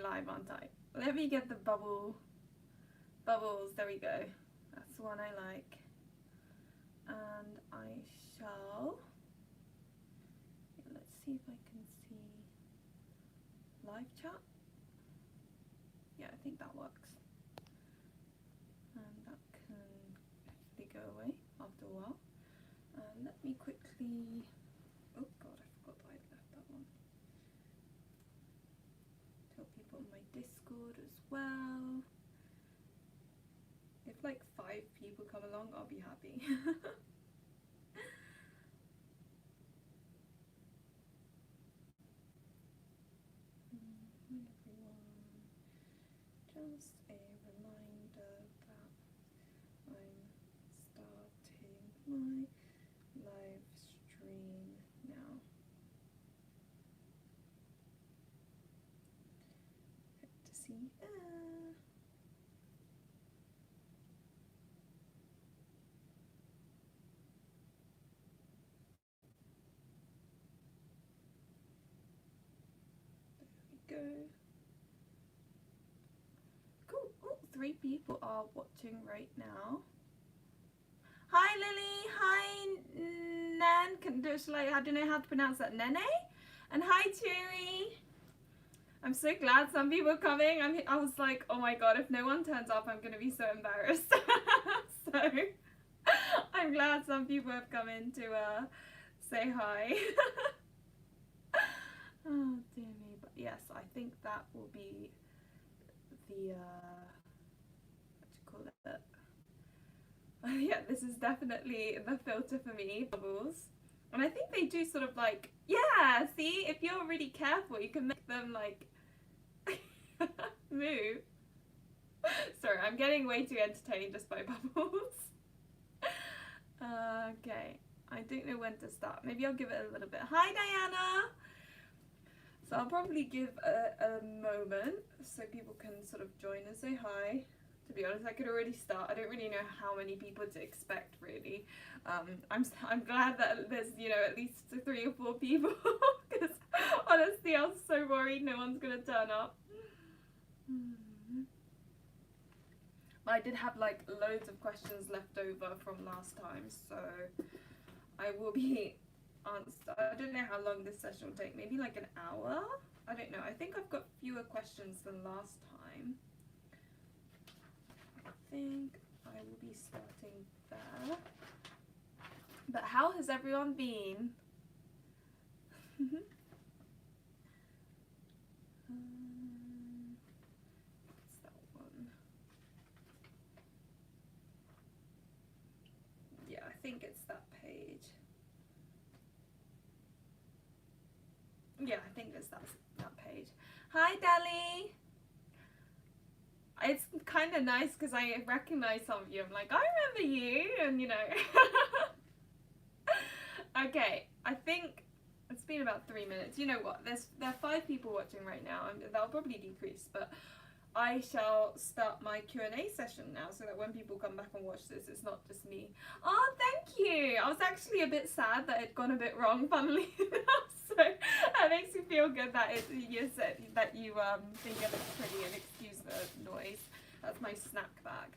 live, aren't I? Let me get the bubbles. There we go. That's the one I like. And I shall. Let's see if I can see live chat. Yeah, I think that works. And that can hopefully go away after a while. Let me quickly. Oh god, I forgot that I'd left that one. Tell people on my Discord as well. If like 5 people come along, I'll be happy. Everyone, just a reminder that I'm starting my live stream now. Hope to see you there. There we go. Cool. Oh, 3 people are watching right now. Hi Lily, hi Nan, I don't know how to pronounce that, Nene? And hi Cheery. I'm so glad some people are coming. I was like, oh my god, if no one turns up, I'm going to be so embarrassed. So, I'm glad some people have come in to say hi. Oh dear me, but yes, I think that will be the, what do you call it? Yeah, this is definitely the filter for me, bubbles. And I think they do sort of like, yeah, see, if you're really careful, you can make them like move. Sorry, I'm getting way too entertained just by bubbles. Okay, I don't know when to start. Maybe I'll give it a little bit. Hi Diana! So I'll probably give a moment so people can sort of join and say hi. To be honest, I could already start. I don't really know how many people to expect, really. I'm glad that there's, you know, at least 3 or 4 people, because honestly, I was so worried no one's gonna turn up. But I did have like loads of questions left over from last time, so I will be answered. I don't know how long this session will take. Maybe like an hour. I don't know. I think I've got fewer questions than last time. I think I will be starting there. But how has everyone been? What's that one? Yeah, I think it's that page. Yeah, I think it's that page. Hi, Dali! It's kind of nice because I recognize some of you. I'm like, I remember you, and you know. Okay, I think it's been about 3 minutes. You know what? There are 5 people watching right now, and that'll probably decrease. But I shall start my Q&A session now, so that when people come back and watch this, it's not just me. Oh, thank you! I was actually a bit sad that it'd gone a bit wrong, funnily enough. So that makes me feel good that you said that you think it looks pretty, and excuse the noise. That's my snack bag.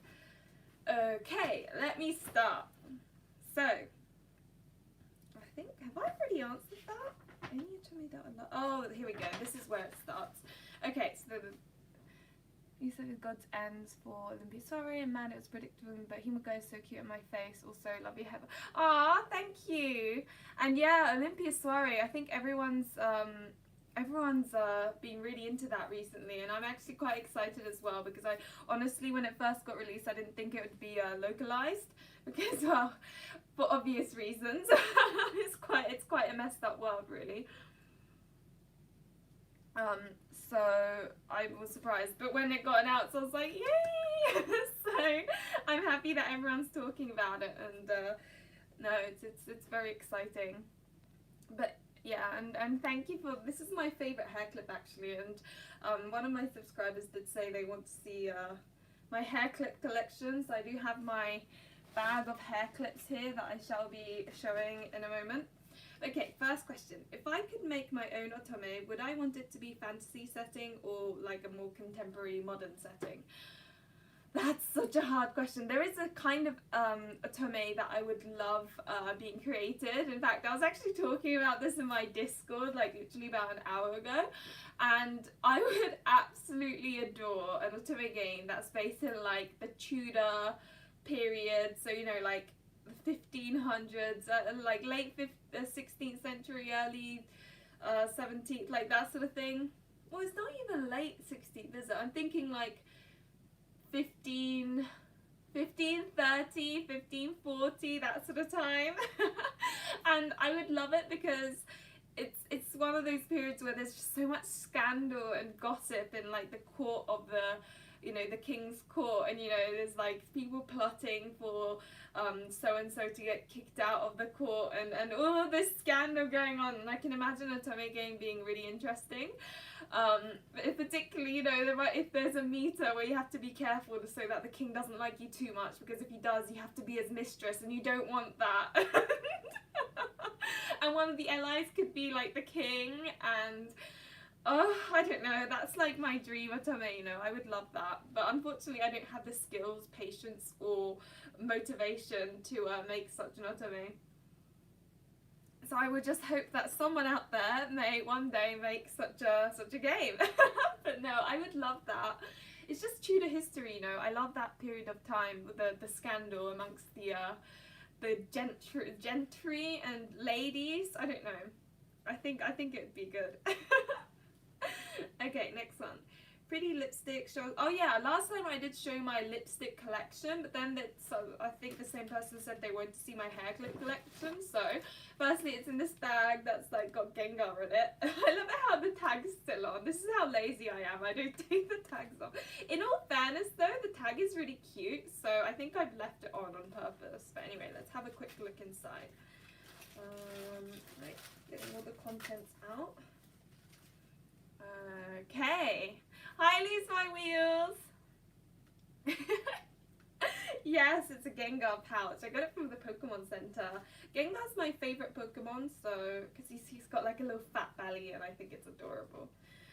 Okay, let me start. So, I think, have I already answered that? Any told me that a lot. Oh, here we go. This is where it starts. Okay, so you said God's ends for Olympia. Sorry, and man, it was predictable, but Himiko is so cute in my face. Also, love your hair. Ah, thank you. And yeah, Olympia Soiree. I think everyone's been really into that recently, and I'm actually quite excited as well, because I honestly, when it first got released, I didn't think it would be localized, because well, for obvious reasons. it's quite a messed up world, really. So I was surprised, but when it got announced, I was like, yay! So I'm happy that everyone's talking about it, and no, it's very exciting. But yeah, and thank you for, this is my favorite hair clip actually, and one of my subscribers did say they want to see my hair clip collection, so I do have my bag of hair clips here that I shall be showing in a moment. Okay, first question. If I could make my own otome, would I want it to be fantasy setting or like a more contemporary modern setting? That's such a hard question. There is a kind of otome that I would love being created. In fact, I was actually talking about this in my Discord like literally about an hour ago, and I would absolutely adore an otome game that's based in like the Tudor period. So you know, like 1500s, like late 16th century, early 17th, like that sort of thing. Well, it's not even late 16th, is it? I'm thinking like 15, 1530, 1540, that sort of time. And I would love it because it's one of those periods where there's just so much scandal and gossip in like the court of the, you know, the king's court, and you know there's like people plotting for so and so to get kicked out of the court, and all of this scandal going on, and I can imagine a Otome game being really interesting. Particularly, you know, if there's a meter where you have to be careful so that the king doesn't like you too much, because if he does, you have to be his mistress, and you don't want that. And one of the allies could be like the king, and oh, I don't know, that's like my dream otome, you know, I would love that. But unfortunately, I don't have the skills, patience, or motivation to make such an otome. So I would just hope that someone out there may one day make such a game. But no, I would love that. It's just Tudor history, you know. I love that period of time, the scandal amongst the gentry and ladies. I don't know. I think it'd be good. Okay, next one. Pretty lipstick shows. Oh yeah, last time I did show my lipstick collection, but then I think the same person said they wanted to see my hair clip collection. So firstly, it's in this bag that's like got Gengar in it. I love how the tag's still on. This is how lazy I am. I don't take the tags off. In all fairness though, the tag is really cute, so I think I've left it on purpose. But anyway, let's have a quick look inside. Right, getting all the contents out. Okay. Hi, Lose My Wheels! Yes, it's a Gengar pouch. I got it from the Pokemon Center. Gengar's my favourite Pokemon, so because he's got like a little fat belly and I think it's adorable.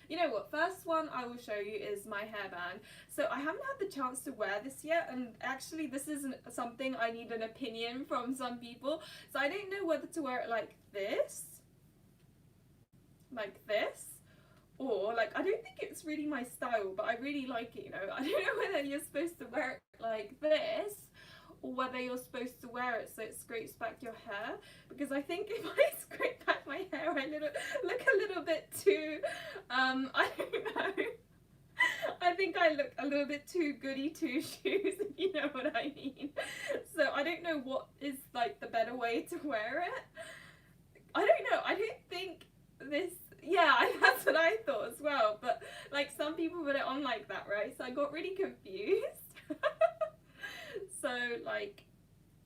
You know what, first one I will show you is my hairband. So I haven't had the chance to wear this yet, and actually this isn't something I need an opinion from some people. So I don't know whether to wear it like this, or like, I don't think it's really my style, but I really like it, you know. I don't know whether you're supposed to wear it like this or whether you're supposed to wear it so it scrapes back your hair, because I think if I scrape back my hair I look a little bit too I don't know, I think I look a little bit too goody two shoes, if you know what I mean. So I don't know what is like the better way to wear it. I don't know, I don't think this, yeah, that's what I thought as well, but like some people put it on like that, right? So I got really confused. So like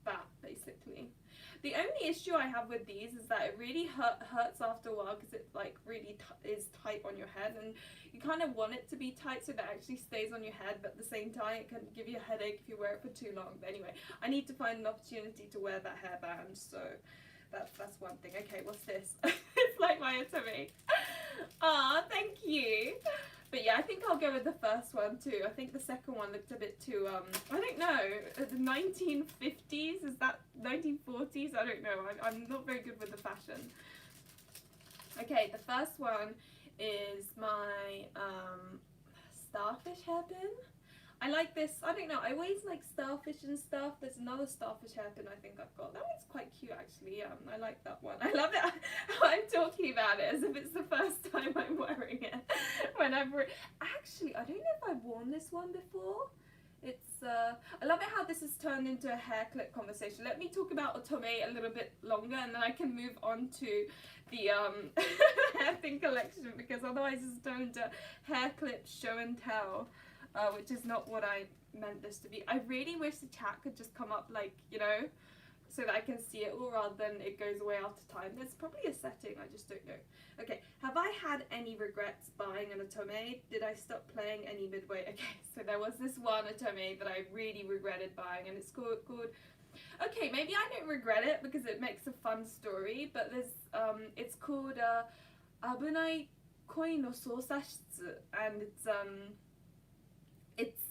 that basically. The only issue I have with these is that it really hurts after a while, because it like really is tight on your head, and you kind of want it to be tight so that it actually stays on your head, but at the same time it can give you a headache if you wear it for too long. But anyway, I need to find an opportunity to wear that hairband, so that's one thing. Okay, what's this? It's like my Otome. Ah, thank you. But yeah, I think I'll go with the first one too. I think the second one looked a bit too, I don't know, the 1950s, is that 1940s? I don't know, I'm not very good with the fashion. Okay, the first one is my starfish hairpin. I like this, I don't know, I always like starfish and stuff. There's another starfish hairpin I think I've got. That one's quite cute actually, I like that one. I love it how I'm talking about it as if it's the first time I'm wearing it. Actually, I don't know if I've worn this one before. It's, I love it how this has turned into a hair clip conversation. Let me talk about Otome a little bit longer, and then I can move on to the hairpin collection, because otherwise it's turned into hair clip show and tell. Which is not what I meant this to be. I really wish the chat could just come up like, you know, so that I can see it all rather than it goes away after time. There's probably a setting, I just don't know. Okay, have I had any regrets buying an Otome? Did I stop playing any midway? Okay, so there was this one Otome that I really regretted buying, and it's called Okay, maybe I don't regret it because it makes a fun story, but there's it's called Abunai Koi no Sousashitsu, and it's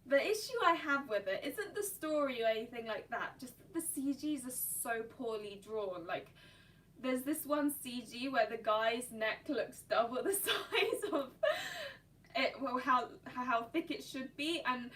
the issue I have with it isn't the story or anything like that, just that the CGs are so poorly drawn. Like, there's this one CG where the guy's neck looks double the size of it, well, how thick it should be, and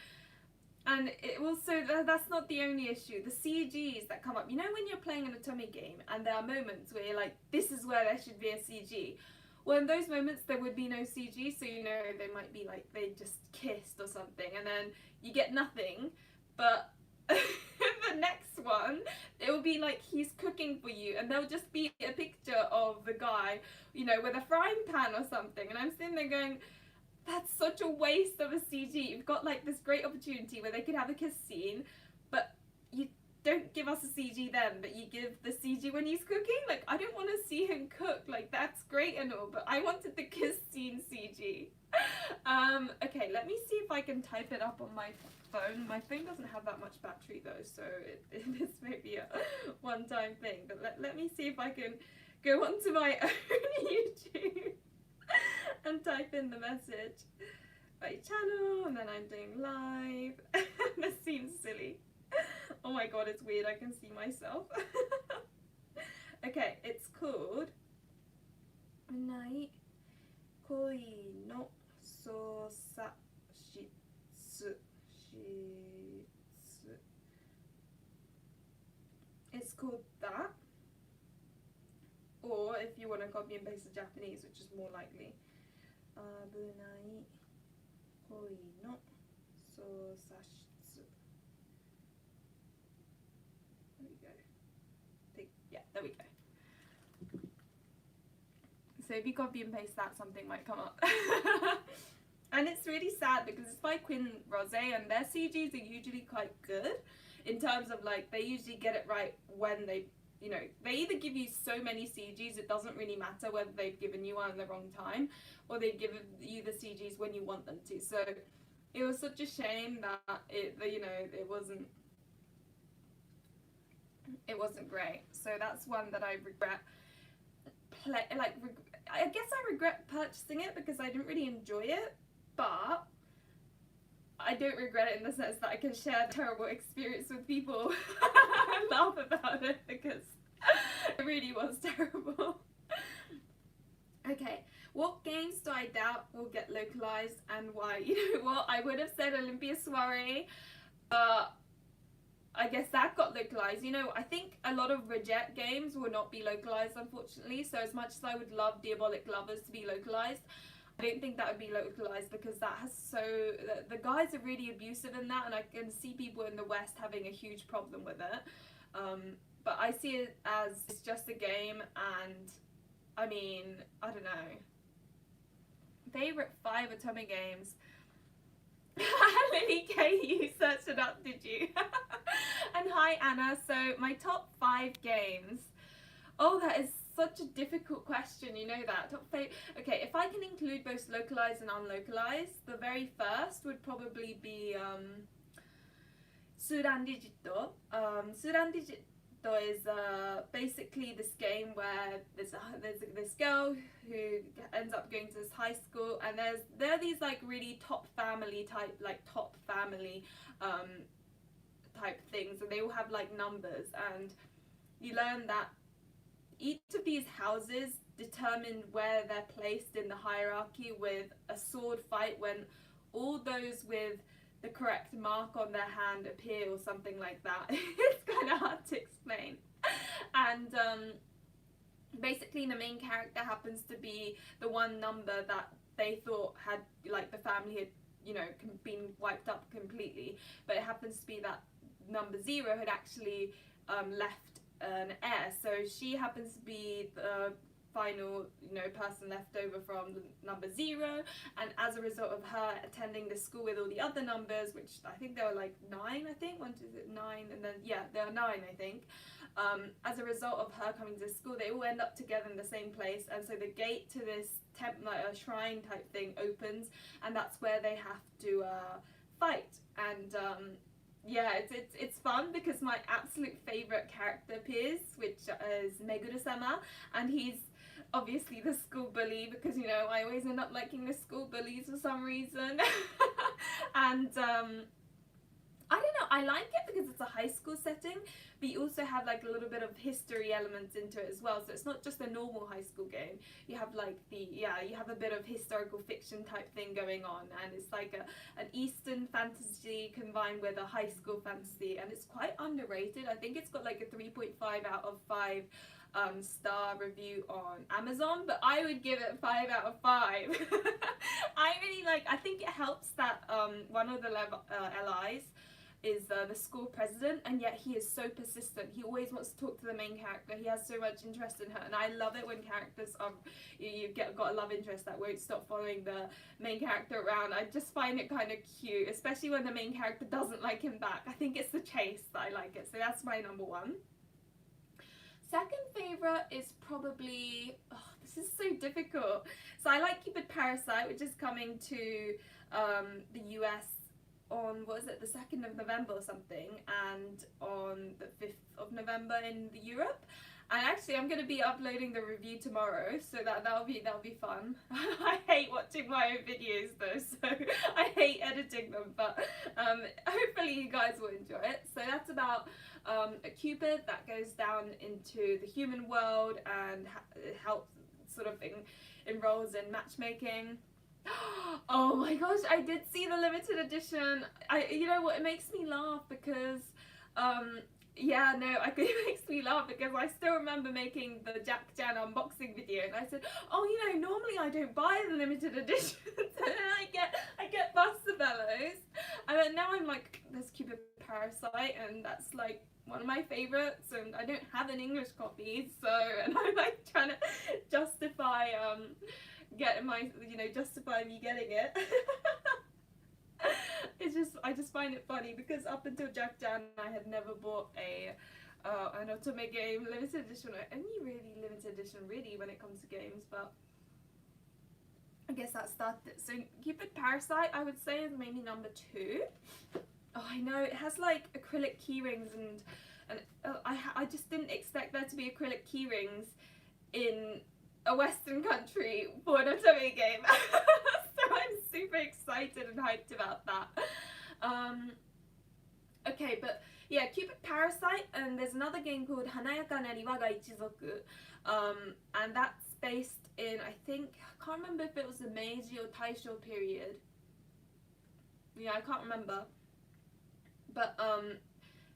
it also, that's not the only issue. The CGs that come up, you know, when you're playing an Otome game and there are moments where you're like, this is where there should be a CG. Well, in those moments there would be no CG, so you know they might be like they just kissed or something, and then you get nothing. But the next one, it will be like he's cooking for you, and there'll just be a picture of the guy, you know, with a frying pan or something, and I'm sitting there going, that's such a waste of a CG. You've got like this great opportunity where they could have a kiss scene, but you don't give us a CG then, but you give the CG when he's cooking. Like, I don't want to see him cook. Like, that's great and all, but I wanted the kiss scene CG. Okay, let me see if I can type it up on my phone. My phone doesn't have that much battery though, so this may be a one-time thing, but let me see if I can go onto my own YouTube and type in the message, my channel, and then I'm doing live. This seems silly. Oh my god, it's weird, I can see myself. Okay, it's called Nai Koi no Sousashitsu. It's called that. Or if you want to copy and paste the Japanese, which is more likely, Abunai Koi no Sousashitsu. There we go. Yeah, there we go. So if you copy and paste that, something might come up. And it's really sad because it's by Quinn Rose, and their CGs are usually quite good in terms of like they usually get it right when they, you know, they either give you so many CGs it doesn't really matter whether they've given you one at the wrong time, or they give you the CGs when you want them to. So it was such a shame that it wasn't great. So that's one that I regret. I guess I regret purchasing it because I didn't really enjoy it, but I don't regret it in the sense that I can share a terrible experience with people and laugh about it because it really was terrible. Okay, what games do I doubt will get localized and why? You know what, I would have said Olympia Soiree, but I guess that got localized. You know, I think a lot of reject games will not be localized, unfortunately, so as much as I would love Diabolic Lovers to be localized, I don't think that would be localized because that has the guys are really abusive in that, and I can see people in the West having a huge problem with it. But I see it as it's just a game, and I mean, I don't know. Favorite 5 Otome games. Lily K, you searched it up, did you? And hi Anna. So my top 5 games. Oh, that is such a difficult question, you know that. Okay, if I can include both localized and unlocalized, the very first would probably be Suran Digito. Suran Digito is basically this game where there's this girl who ends up going to this high school, and there are these like really top family type things, and they all have like numbers, and you learn that each of these houses determine where they're placed in the hierarchy with a sword fight when all those with the correct mark on their hand appear, or something like that. It's kind of hard to explain. And basically the main character happens to be the one number that they thought had, like, the family had, you know, been wiped up completely, but it happens to be that number 0 had actually left an heir, so she happens to be the final, you know, person left over from number 0, and as a result of her attending the school with all the other numbers, which I think there were like 9, I think, 9, and then, yeah, there are 9, I think. As a result of her coming to school, they all end up together in the same place, and so the gate to this like a shrine type thing opens, and that's where they have to fight. And yeah, it's fun because my absolute favorite character appears, which is Meguru-sama, and he's obviously the school bully because you know I always end up liking the school bullies for some reason, and I don't know, I like it because it's a high school setting, but you also have like a little bit of history elements into it as well. So it's not just a normal high school game. You have like you have a bit of historical fiction type thing going on, and it's like an Eastern fantasy combined with a high school fantasy, and it's quite underrated. I think it's got like a 3.5 out of 5 star review on Amazon, but I would give it 5 out of 5. I really like, I think it helps that one of the LIs is the school president, and yet he is so persistent. He always wants to talk to the main character. He has so much interest in her, and I love it when characters got a love interest that won't stop following the main character around. I just find it kind of cute, especially when the main character doesn't like him back. I think it's the chase that I like it, so that's my number one. Second favourite is probably, this is so difficult. So I like Cupid Parasite, which is coming to the US on, what is it, the 2nd of November or something, and on the 5th of November in Europe. And actually I'm going to be uploading the review tomorrow, so that'll be fun. I hate watching my own videos though, so I hate editing them, but hopefully you guys will enjoy it. So that's about a Cupid that goes down into the human world and helps sort of enrolls in matchmaking. Oh my gosh, I did see the limited edition. You know what, it makes me laugh because yeah, no, it makes me laugh because I still remember making the Jeanne unboxing video, and I said, oh, you know, normally I don't buy the limited editions, and then I get Bastabellos, and then now I'm like, there's Cupid Parasite, and that's like one of my favorites, and I don't have an English copy, so, and I'm like trying to justify justify me getting it. I just find it funny because up until Jeanne, I had never bought an Otome game limited edition, or any really limited edition really when it comes to games, but I guess that started it. So Cupid Parasite, I would say, is maybe number 2. Oh, I know, it has like acrylic key rings, and I just didn't expect there to be acrylic key rings in a Western country for an Otome game. So I'm super excited and hyped about that. Okay, but yeah, Cupid Parasite, and there's another game called Hanayaka na Riwa ga Ichizoku, and that's based in, I think, I can't remember if it was the Meiji or Taisho period. Yeah, I can't remember. But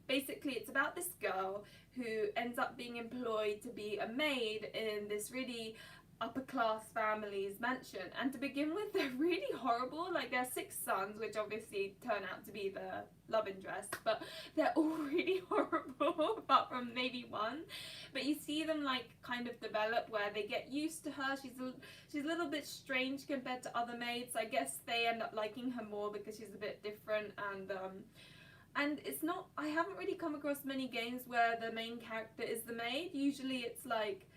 basically it's about this girl who ends up being employed to be a maid in this really upper class family's mansion, and to begin with they're really horrible. Like, there are 6 sons, which obviously turn out to be the love interest, but they're all really horrible apart from maybe one. But you see them like kind of develop where they get used to her. She's a little bit strange compared to other maids. I guess they end up liking her more because she's a bit different, and it's not, I haven't really come across many games where the main character is the maid. Usually it's like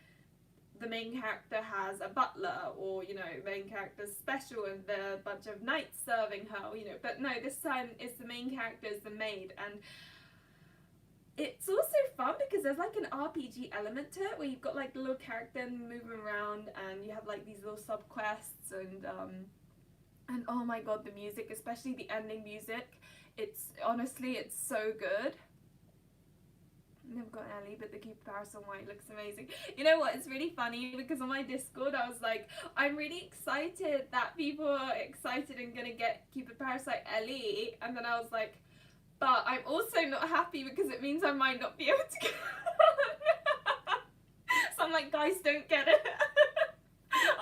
the main character has a butler, or, you know, main character's special and there are a bunch of knights serving her, you know. But no, this time it's the main character is the maid, and it's also fun because there's like an RPG element to it where you've got like the little character moving around, and you have like these little sub quests, and oh my god, the music, especially the ending music, it's so good. Never got an Ellie, but the Cupid Parasite white looks amazing. You know what, it's really funny because on my Discord I was like, I'm really excited that people are excited and gonna get Cupid Parasite Ellie, and then I was like, but I'm also not happy because it means I might not be able to get it. So I'm like, guys, don't get it.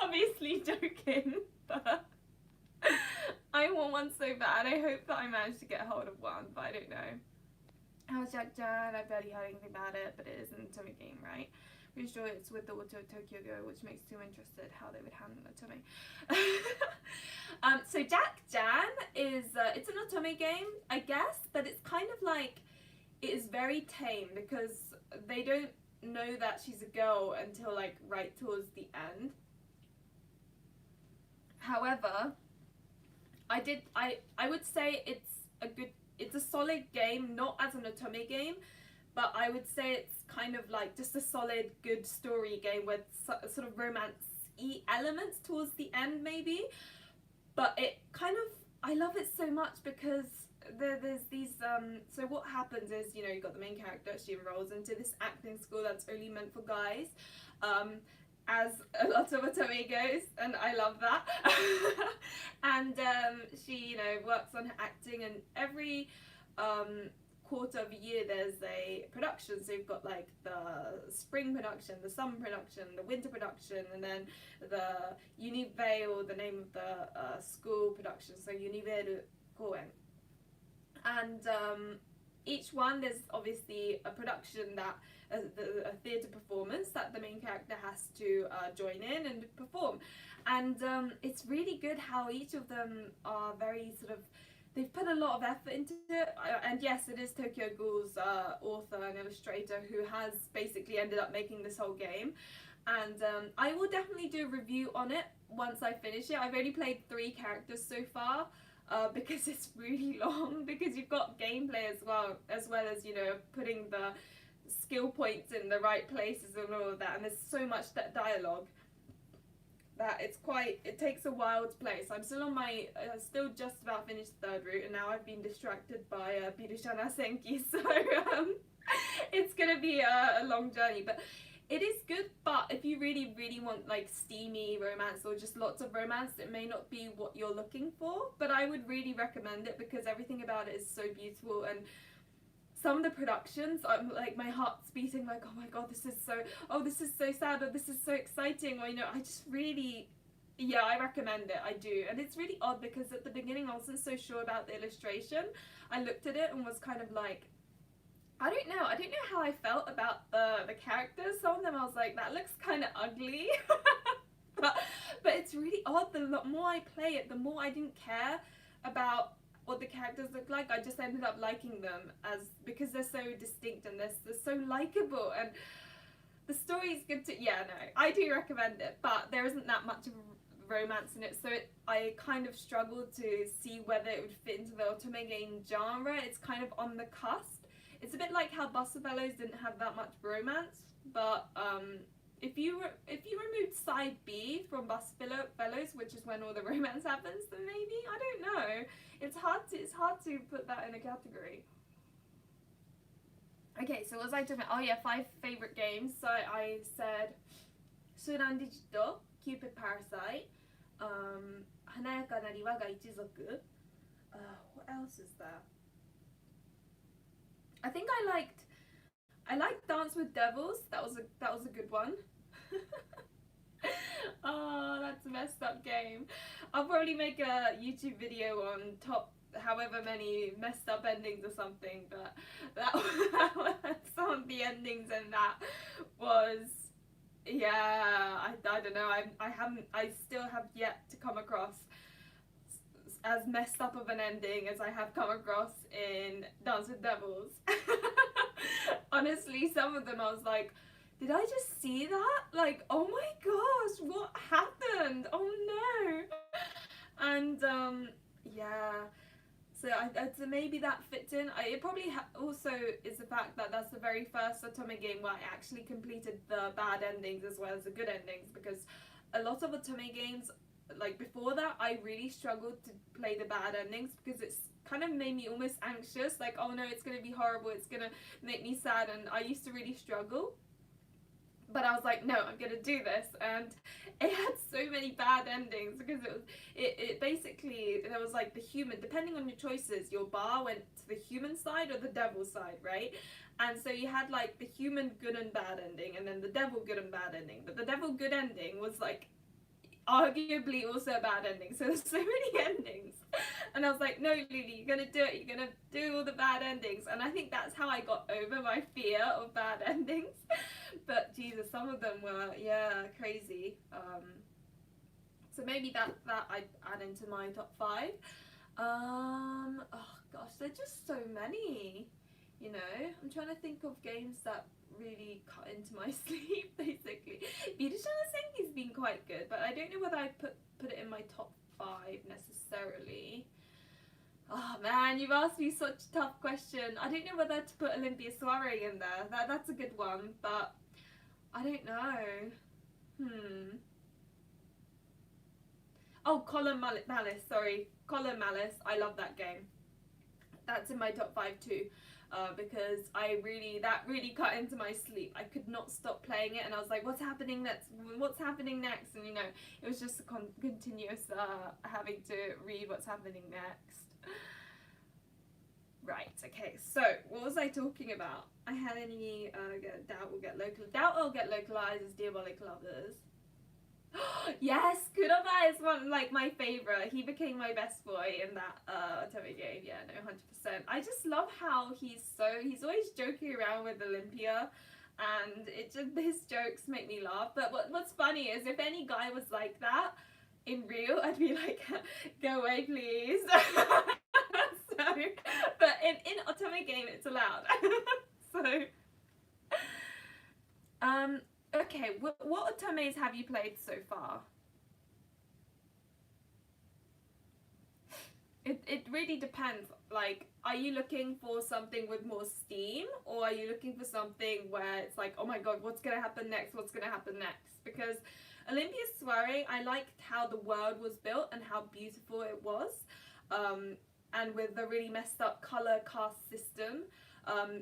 Obviously joking, but I want one so bad. I hope that I manage to get hold of one, but I don't know. How's Jeanne? I barely heard anything about it, but it is an Otome game, right? Pretty sure it's with the Auto Tokyo Go, which makes me interested how they would handle Otome. So Jeanne is, it's an Otome game, I guess, but it's kind of like, it is very tame because they don't know that she's a girl until like right towards the end. However, I would say it's a solid game, not as an Otome game, but I would say it's kind of like just a solid, good story game with sort of romance-y elements towards the end, maybe. But it kind of, I love it so much because there's these, so what happens is, you know, you've got the main character, she enrolls into this acting school that's only meant for guys, as a lot of Otome goes, and I love that. And she, you know, works on her acting, and every quarter of a year there's a production. So you've got like the spring production, the summer production, the winter production, and then the Unive, or the name of the school production, so Univeru Koen. And each one, there's obviously a production that a theatre performance that the main character has to join in and perform. And it's really good how each of them are very sort of, they've put a lot of effort into it. And yes, it is Tokyo Ghoul's author and illustrator who has basically ended up making this whole game. And I will definitely do a review on it once I finish it. I've only played 3 characters so far. Because it's really long, because you've got gameplay as well as, you know, putting the skill points in the right places and all of that, and there's so much dialogue that it takes a while to play. So I'm still on my, still just about finished the 3rd route, and now I've been distracted by Birushana Senki, so it's gonna be a long journey, but it is good. But if you really, really want like steamy romance or just lots of romance, it may not be what you're looking for, but I would really recommend it because everything about it is so beautiful. And some of the productions, I'm like, my heart's beating like, oh my god, this is so sad, or this is so exciting, or, you know, I just really, yeah, I recommend it, I do. And it's really odd because at the beginning I wasn't so sure about the illustration. I looked at it and was kind of like, I don't know how I felt about the characters. Some of them I was like, that looks kind of ugly. but it's really odd. The more I play it, the more I didn't care about what the characters look like. I just ended up liking them because they're so distinct and they're so likable, and the story is good too. Yeah, no, I do recommend it, but there isn't that much of romance in it, so I kind of struggled to see whether it would fit into the Otome game genre. It's kind of on the cusp. It's a bit like how Bus of Fellows didn't have that much romance, but if you removed side B from Bus of Fellows, which is when all the romance happens, then maybe, I don't know. It's hard to put that in a category. Okay, so what was I talking about? Oh yeah, 5 favorite games. So I said Sudan Digito, Cupid Parasite, Hanayaka Nariwa ga Ichizoku. What else is there? I think I liked Dance with Devils. That was a good one. Oh, that's a messed up game. I'll probably make a YouTube video on top however many messed up endings or something, but that some of the endings in that was, yeah, I don't know. I still have yet to come across as messed up of an ending as I have come across in Dance with Devils. Honestly, some of them I was like, did I just see that? Like, oh my gosh, what happened? Oh no. And yeah, so so maybe that fits in. It probably also is the fact that that's the very first Otome game where I actually completed the bad endings as well as the good endings, because a lot of Otome games, like before that, I really struggled to play the bad endings because it's kind of made me almost anxious, like, oh no, it's gonna be horrible, it's gonna make me sad, and I used to really struggle. But I was like, no, I'm gonna do this, and it had so many bad endings because it basically, there was like the human, depending on your choices, your bar went to the human side or the devil side, right? And so you had like the human good and bad ending, and then the devil good and bad ending. But the devil good ending was like arguably also a bad ending, so there's so many endings, and I was like, no Lily, you're gonna do it, you're gonna do all the bad endings. And I think that's how I got over my fear of bad endings. But Jesus, some of them were, yeah, crazy. So maybe that I'd add into my top 5. Oh gosh, there's just so many, you know. I'm trying to think of games that really cut into my sleep, basically. Birushana Senki's been quite good, but I don't know whether I'd put it in my top 5 necessarily. Oh man, you've asked me such a tough question. I don't know whether to put Olympia Soiree in there. That's a good one, but I don't know. Oh, Malice, sorry. Colin Malice, I love that game. That's in my top 5 too. Because that really cut into my sleep. I could not stop playing it, and I was like, what's happening next? What's happening next? And it was just a continuous having to read what's happening next. Right, okay, so what was I talking about? I had any doubt I'll get localized as Diabolic Lovers. Yes, Kuroba is one like my favorite. He became my best boy in that Otome game. Yeah, no, 100%. I just love how he's always joking around with Olympia, and his jokes make me laugh. But what's funny is if any guy was like that in real, I'd be like, go away, please. So, but in Otome game, it's allowed. So, okay, what Otomes have you played so far? It really depends. Like, are you looking for something with more steam, or are you looking for something where it's like, oh my god, what's gonna happen next? What's gonna happen next? Because Olympia's Soiree, I liked how the world was built and how beautiful it was, and with the really messed up color cast system,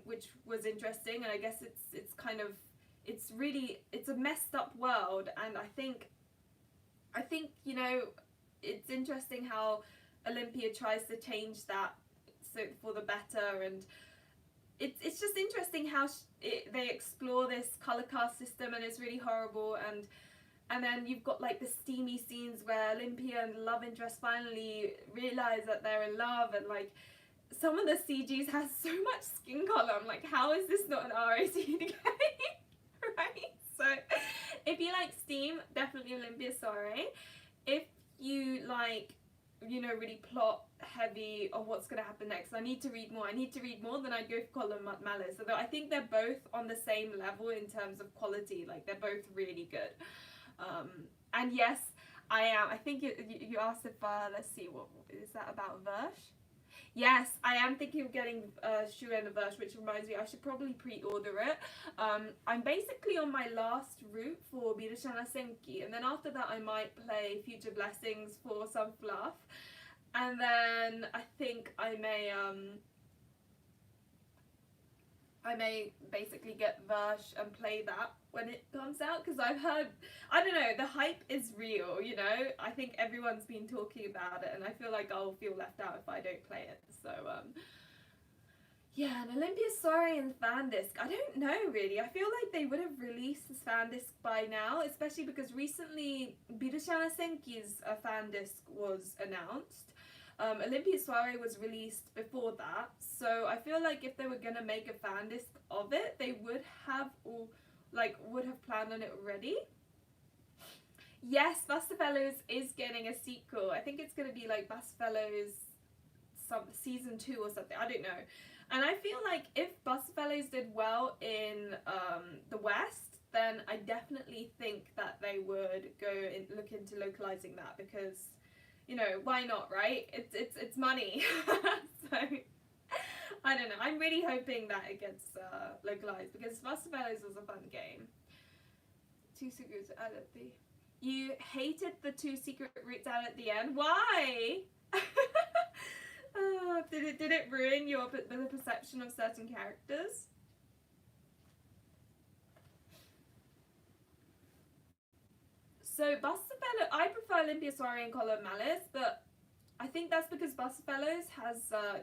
which was interesting. And I guess it's kind of it's a messed up world, and I think it's interesting how Olympia tries to change that so for the better, and it's just interesting how they explore this color cast system, and it's really horrible, and then you've got like the steamy scenes where Olympia and the love interest finally realize that they're in love, and like some of the CGs has so much skin color. I'm like, how is this not an rated game? Right? So if you like steam, definitely Olympia Soiree. If you like, really plot heavy of what's going to happen next, I need to read more, then I'd go for Colin Malice. Although I think they're both on the same level in terms of quality. Like, they're both really good. And yes, I think you asked if, let's see, what is that about Verge? Yes, I am thinking of getting Shuen the Verge, which reminds me I should probably pre-order it. I'm basically on my last route for Birushana Senki, and then after that I might play Future Blessings for some fluff, and then I think I may basically get Verge and play that when it comes out, because I've heard, I don't know, the hype is real, I think everyone's been talking about it, and I feel like I'll feel left out if I don't play it. So yeah, and Olympia Soiree and Fandisc, I don't know really. I feel like they would have released this Fandisc by now, especially because recently Birushana Senki's Fandisc was announced. Olympia Soiree was released before that, so I feel like if they were gonna make a Fandisc of it, they would have planned on it already. Yes, Busterfellows is getting a sequel. I think it's gonna be like Busterfellows season 2 or something. I don't know. And I feel like if Busterfellows did well in the West, then I definitely think that they would look into localizing that, because why not, right? It's money. So I don't know. I'm really hoping that it gets localized, because Busterfellows was a fun game. 2 secrets out at the... You hated the 2 secret routes out at the end? Why? Did it ruin the perception of certain characters? So Busterfellows, I prefer Olympia Soiree and Colin Malice, but I think that's because Busterfellows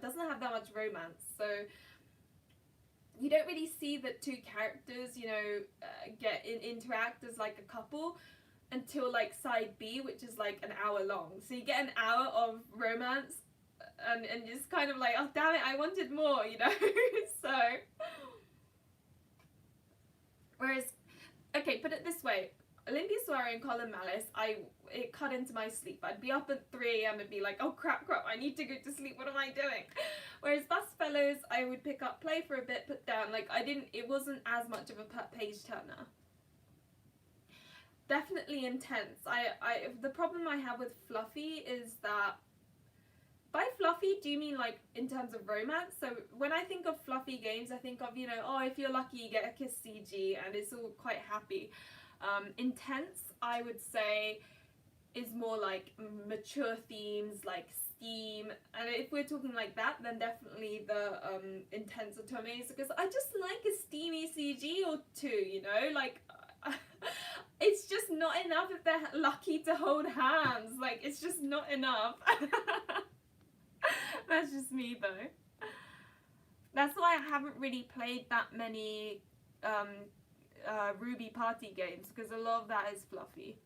doesn't have that much romance, so you don't really see the 2 characters, interact as like a couple until like side B, which is like an hour long. So you get an hour of romance, and just kind of like, oh damn it, I wanted more, So whereas, okay, put it this way, Olympia Soiree and Colin Malice, it cut into my sleep. I'd be up at 3 a.m. and be like, oh crap, I need to go to sleep, what am I doing? Whereas Busterfellows, I would pick up, play for a bit, put down. Like, it wasn't as much of a page turner. Definitely intense. The problem I have with Fluffy is that by Fluffy fluffy, do you mean like in terms of romance? So when I think of fluffy games, I think of, you know, oh, if you're lucky you get a kiss CG and it's all quite happy. Intense, I would say, is more like mature themes, like steam, and if we're talking like that, then definitely the intense Otomes, because I just like a steamy CG or two, you know, like it's just not enough if they're lucky to hold hands, like it's just not enough. That's just me though. That's why I haven't really played that many Ruby party games, because a lot of that is fluffy.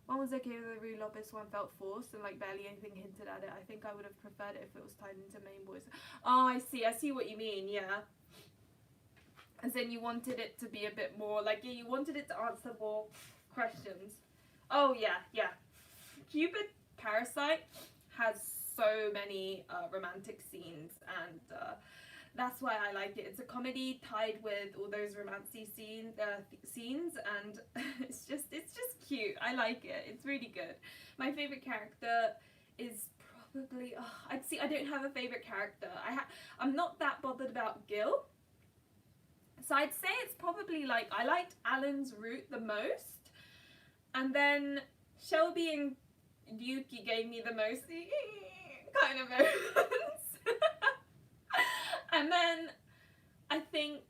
One was okay with the Ruby Lopez, one felt forced and like barely anything hinted at it. I think I would have preferred it if it was tied into main voice. Oh, I see what you mean, yeah. And then you wanted it to be a bit more, like, yeah, you wanted it to answer more questions. Oh, yeah. Cupid Parasite has so many romantic scenes, and that's why I like it. It's a comedy tied with all those romancy scenes, and it's just cute. I like it. It's really good. My favorite character is probably, I don't have a favorite character. I'm not that bothered about Gil. So I'd say it's probably like, I liked Alan's route the most, and then Shelby and Yuki gave me the most kind of moments. And then I think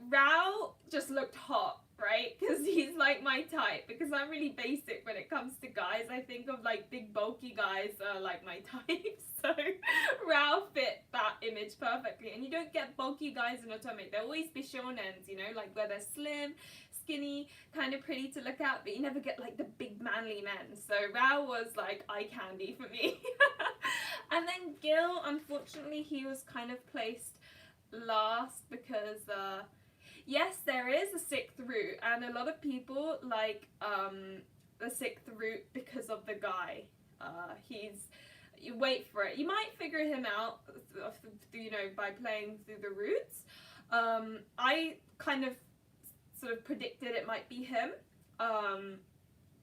Rao just looked hot, right? Because he's like my type, because I'm really basic when it comes to guys. I think of like big bulky guys are like my type, so Rao fit that image perfectly. And you don't get bulky guys in Otome. They'll always be shonens, you know, like where they're slim, skinny, kind of pretty to look at, but you never get like the big manly men. So Rao was like eye candy for me. And then Gil, unfortunately, he was kind of placed last because yes, there is a sixth route, and a lot of people like the sixth route because of the guy. You wait for it. You might figure him out, you know, by playing through the routes. I kind of sort of predicted it might be him.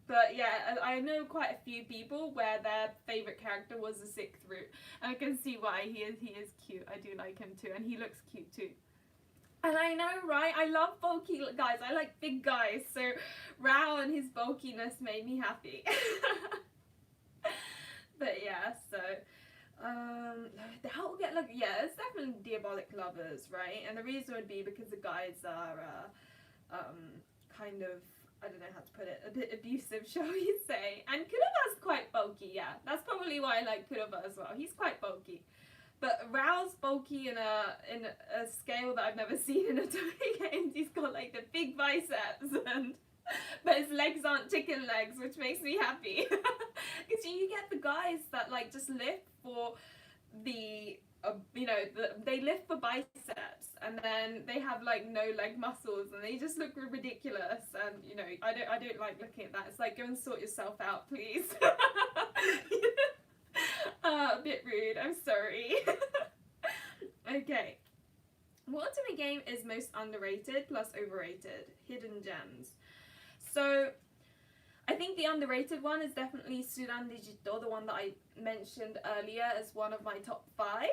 But yeah, I know quite a few people where their favourite character was the sixth route. And I can see why. He is cute. I do like him too. And he looks cute too. And I know, right? I love bulky guys. I like big guys. So Rao and his bulkiness made me happy. But yeah, so how will get like, yeah, it's definitely Diabolic Lovers, right? And the reason would be because the guys are kind of, I don't know how to put it, a bit abusive, shall we say. And Kuroba's quite bulky, yeah. That's probably why I like Kuroba as well. He's quite bulky. But Rao's bulky in a scale that I've never seen in a Otome games. He's got like the big biceps, but his legs aren't chicken legs, which makes me happy. Because you get the guys that like just lift for the, you know, they lift for biceps, and then they have like no leg muscles, and they just look ridiculous. And you know, I don't like looking at that. It's like, go and sort yourself out, please. A bit rude. I'm sorry. Okay. What Otome game is most underrated plus overrated? Hidden gems. So I think the underrated one is definitely Sudan Digito, the one that I mentioned earlier as one of my top 5.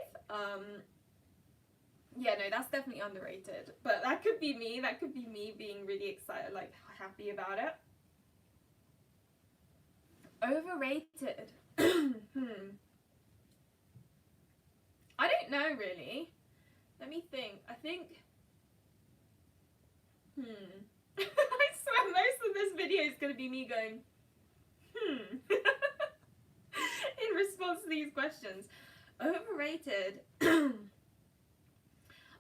Yeah, no, that's definitely underrated. But that could be me. That could be me being really excited, like happy about it. Overrated. I don't know really. Let me think. I think. I swear most of this video is going to be me going, in response to these questions. Overrated. I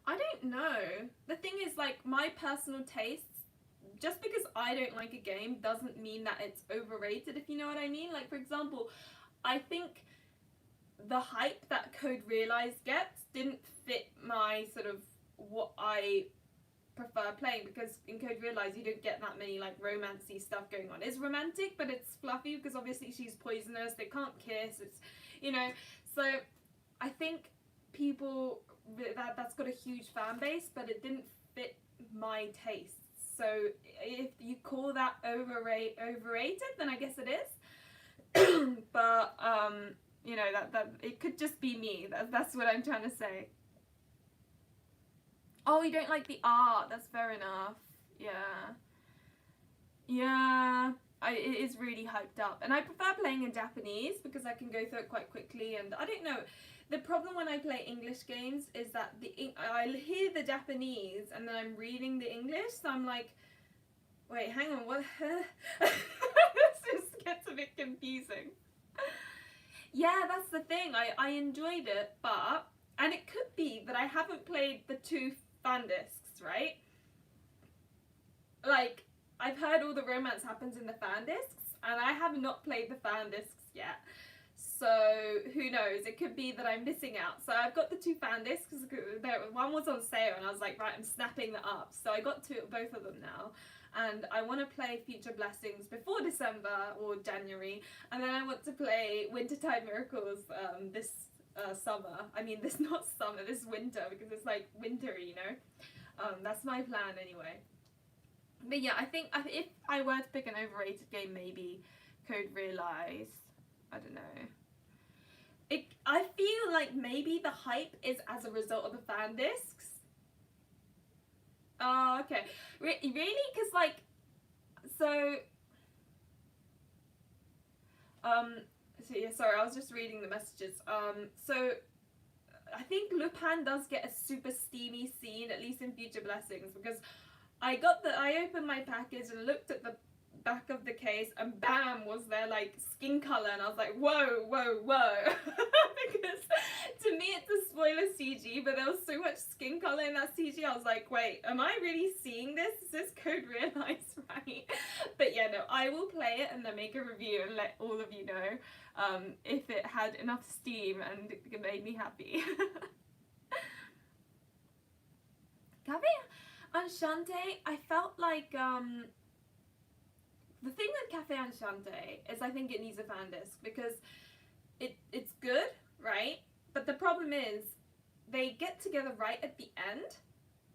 don't know. The thing is, like, my personal tastes, just because I don't like a game doesn't mean that it's overrated, if you know what I mean. Like, for example, I think the hype that Code Realized gets didn't fit my sort of what I prefer playing, because in Code Realized you don't get that many like romancy stuff going on. It's romantic, but it's fluffy because obviously she's poisonous, they can't kiss, it's, you know, so I think people, that's got a huge fan base, but it didn't fit my tastes. So if you call that overrated, then I guess it is. But You know, that it could just be me. That's what I'm trying to say. Oh, you don't like the art. That's fair enough. Yeah. Yeah. It is really hyped up. And I prefer playing in Japanese because I can go through it quite quickly. And I don't know. The problem when I play English games is that I hear the Japanese and then I'm reading the English. So I'm like, wait, hang on. What? This just gets a bit confusing. Yeah, that's the thing. I enjoyed it, but... And it could be that I haven't played the 2 fan discs, right? Like, I've heard all the romance happens in the fan discs, and I have not played the fan discs yet. So, who knows? It could be that I'm missing out. So I've got the 2 fan discs, one was on sale, and I was like, right, I'm snapping that up. So I got both of them now. And I want to play Future Blessings before December or January. And then I want to play Wintertide Miracles this summer. I mean, this not summer, this winter, because it's like wintery, you know. That's my plan anyway. But yeah, I think if I were to pick an overrated game, maybe Code Realize. I don't know. I feel like maybe the hype is as a result of the fan discs. Oh, okay. Really? Because, like, so yeah, sorry, I was just reading the messages. So I think Lupin does get a super steamy scene, at least in Future Blessings, because I opened my package and looked at the back of the case, and bam, was there like skin color, and I was like, whoa, whoa, whoa. Because to me it's a spoiler CG, but there was so much skin color in that CG, I was like, wait, am I really seeing this? Is this Code Realize right? But yeah, no, I will play it and then make a review and let all of you know if it had enough steam and it made me happy. Cafe Enchante, I felt like the thing with Cafe Enchante is I think it needs a fan disc because it's good, right? But the problem is they get together right at the end,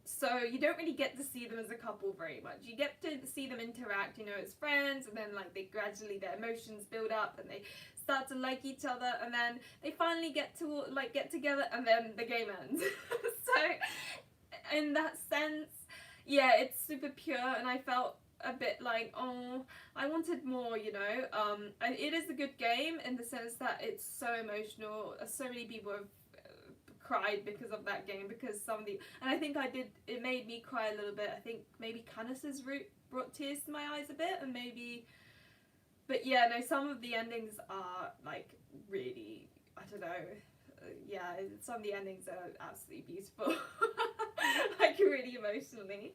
so you don't really get to see them as a couple very much. You get to see them interact, you know, as friends, and then like they gradually, their emotions build up and they start to like each other, and then they finally get together, and then the game ends. So in that sense, yeah, it's super pure, and I felt a bit like, oh, I wanted more, you know. And it is a good game in the sense that it's so emotional. So many people have cried because of that game, because and I think it made me cry a little bit. I think maybe Canis's route brought tears to my eyes a bit, and maybe, but yeah, no, some of the endings are like really, I don't know, yeah, some of the endings are absolutely beautiful. Like really emotionally.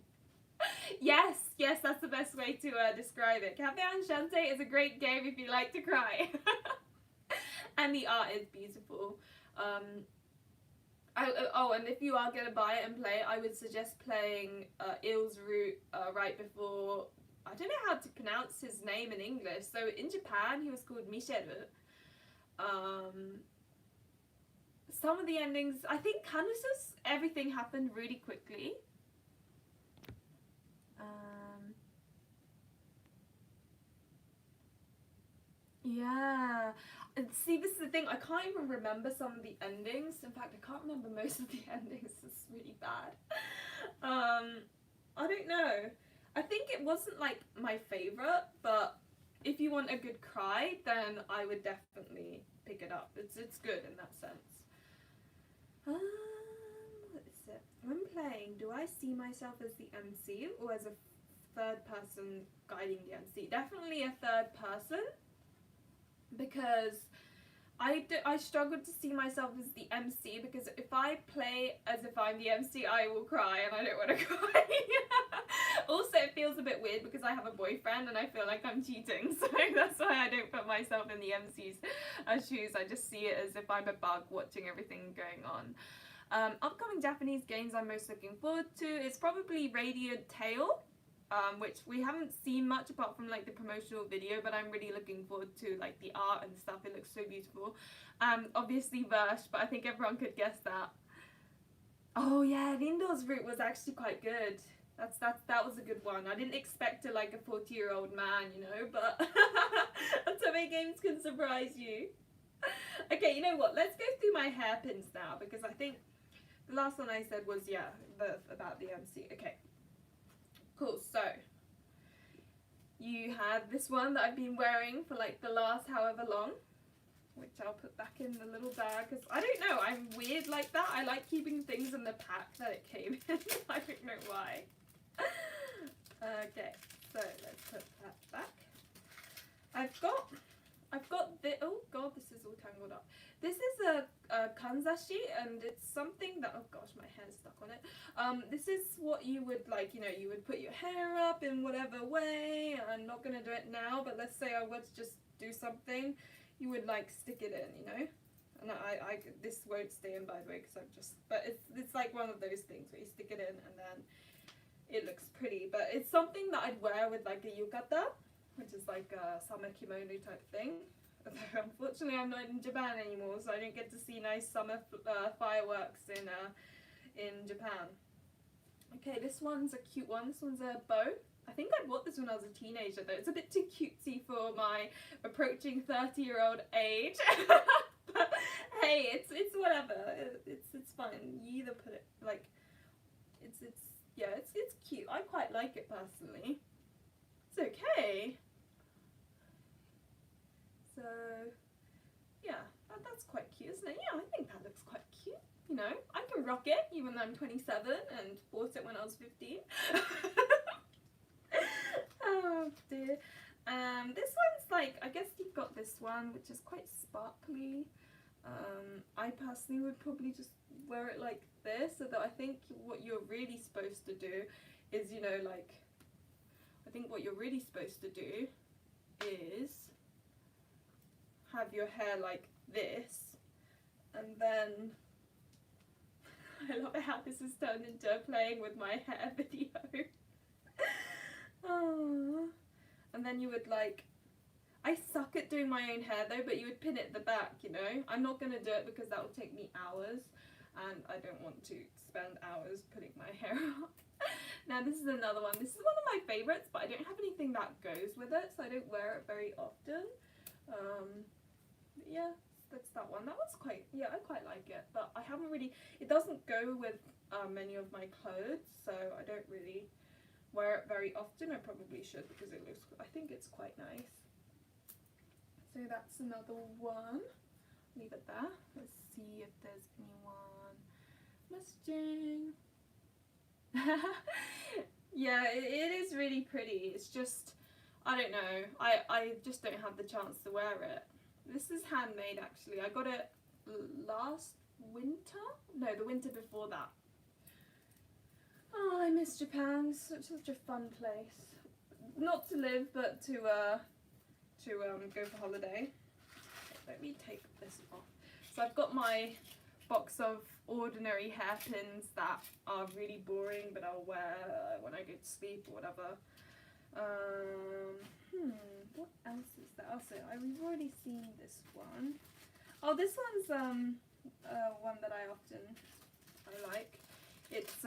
Yes, that's the best way to describe it. Cafe Enchante is a great game if you like to cry. And the art is beautiful. And if you are going to buy it and play it, I would suggest playing Il's route right before, I don't know how to pronounce his name in English. So in Japan, he was called Michelu. Some of the endings, I think Canis's, everything happened really quickly. Yeah. And see, this is the thing, I can't even remember some of the endings. In fact, I can't remember most of the endings. It's really bad. I don't know. I think it wasn't like my favourite, but if you want a good cry, then I would definitely pick it up. It's good in that sense. What is it? When playing, do I see myself as the MC or as a third person guiding the MC? Definitely a third person, because I struggle to see myself as the MC, because if I play as if I'm the MC, I will cry, and I don't want to cry. Also, it feels a bit weird because I have a boyfriend and I feel like I'm cheating, so that's why I don't put myself in the MC's shoes. I just see it as if I'm a bug watching everything going on. Upcoming Japanese games I'm most looking forward to is probably Radiant Tale, which we haven't seen much apart from like the promotional video, but I'm really looking forward to like the art and stuff. It looks so beautiful. Obviously Versh, but I think everyone could guess that. Oh yeah, Rindo's route was actually quite good. That was a good one. I didn't expect to like a 40-year-old man, you know, but Otome games can surprise you. Okay, you know what? Let's go through my hairpins now because I think the last one I said was about the MC. Okay, cool. So you have this one that I've been wearing for like the last however long, which I'll put back in the little bag because I don't know, I'm weird like that. I like keeping things in the pack that it came in. I don't know why. Okay, so let's put that back. I've got the, oh god, this is all tangled up. This is a kanzashi, and it's something that, oh gosh, my hair's stuck on it. This is what you would like, you know, you would put your hair up in whatever way. I'm not gonna do it now, but let's say I were to just do something, you would like stick it in, you know. And I this won't stay in, by the way, because I'm just, but it's like one of those things where you stick it in and then it looks pretty. But it's something that I'd wear with like a yukata, which is like a summer kimono type thing. Unfortunately, I'm not in Japan anymore, so I don't get to see nice summer fireworks in Japan. Okay, this one's a cute one. This one's a bow. I think I bought this when I was a teenager, though. It's a bit too cutesy for my approaching 30-year-old age. But hey, it's whatever. It's fine. You either put it like it's cute. I quite like it personally. It's okay. So yeah, that's quite cute, isn't it? Yeah, I think that looks quite cute. You know, I can rock it even though I'm 27 and bought it when I was 15. Oh dear. This one's like, I guess you've got this one which is quite sparkly. I personally would probably just wear it like this, so that I think what you're really supposed to do is, you know, like, I think what you're really supposed to do is have your hair like this, and then I love how this has turned into a playing with my hair video. Oh. And then you would like, I suck at doing my own hair though, but you would pin it at the back, you know. I'm not going to do it because that will take me hours, and I don't want to spend hours putting my hair up. Now this is another one. This is one of my favourites, but I don't have anything that goes with it, so I don't wear it very often. Yeah, that's that one. That one's quite, yeah, I quite like it, but I haven't really, it doesn't go with many of my clothes, so I don't really wear it very often. I probably should because it looks, I think it's quite nice. So that's another one. Leave it there. Let's see if there's anyone messaging. Yeah, it is really pretty. It's just, I don't know, I just don't have the chance to wear it. This is handmade actually. I got it last winter? No, the winter before that. Oh, I miss Japan. It's such a fun place. Not to live, but to go for holiday. Let me take this off. So I've got my box of ordinary hairpins that are really boring, but I'll wear when I go to sleep or whatever. What else is there? Also, we've already seen this one. Oh, this one's one that I like. It's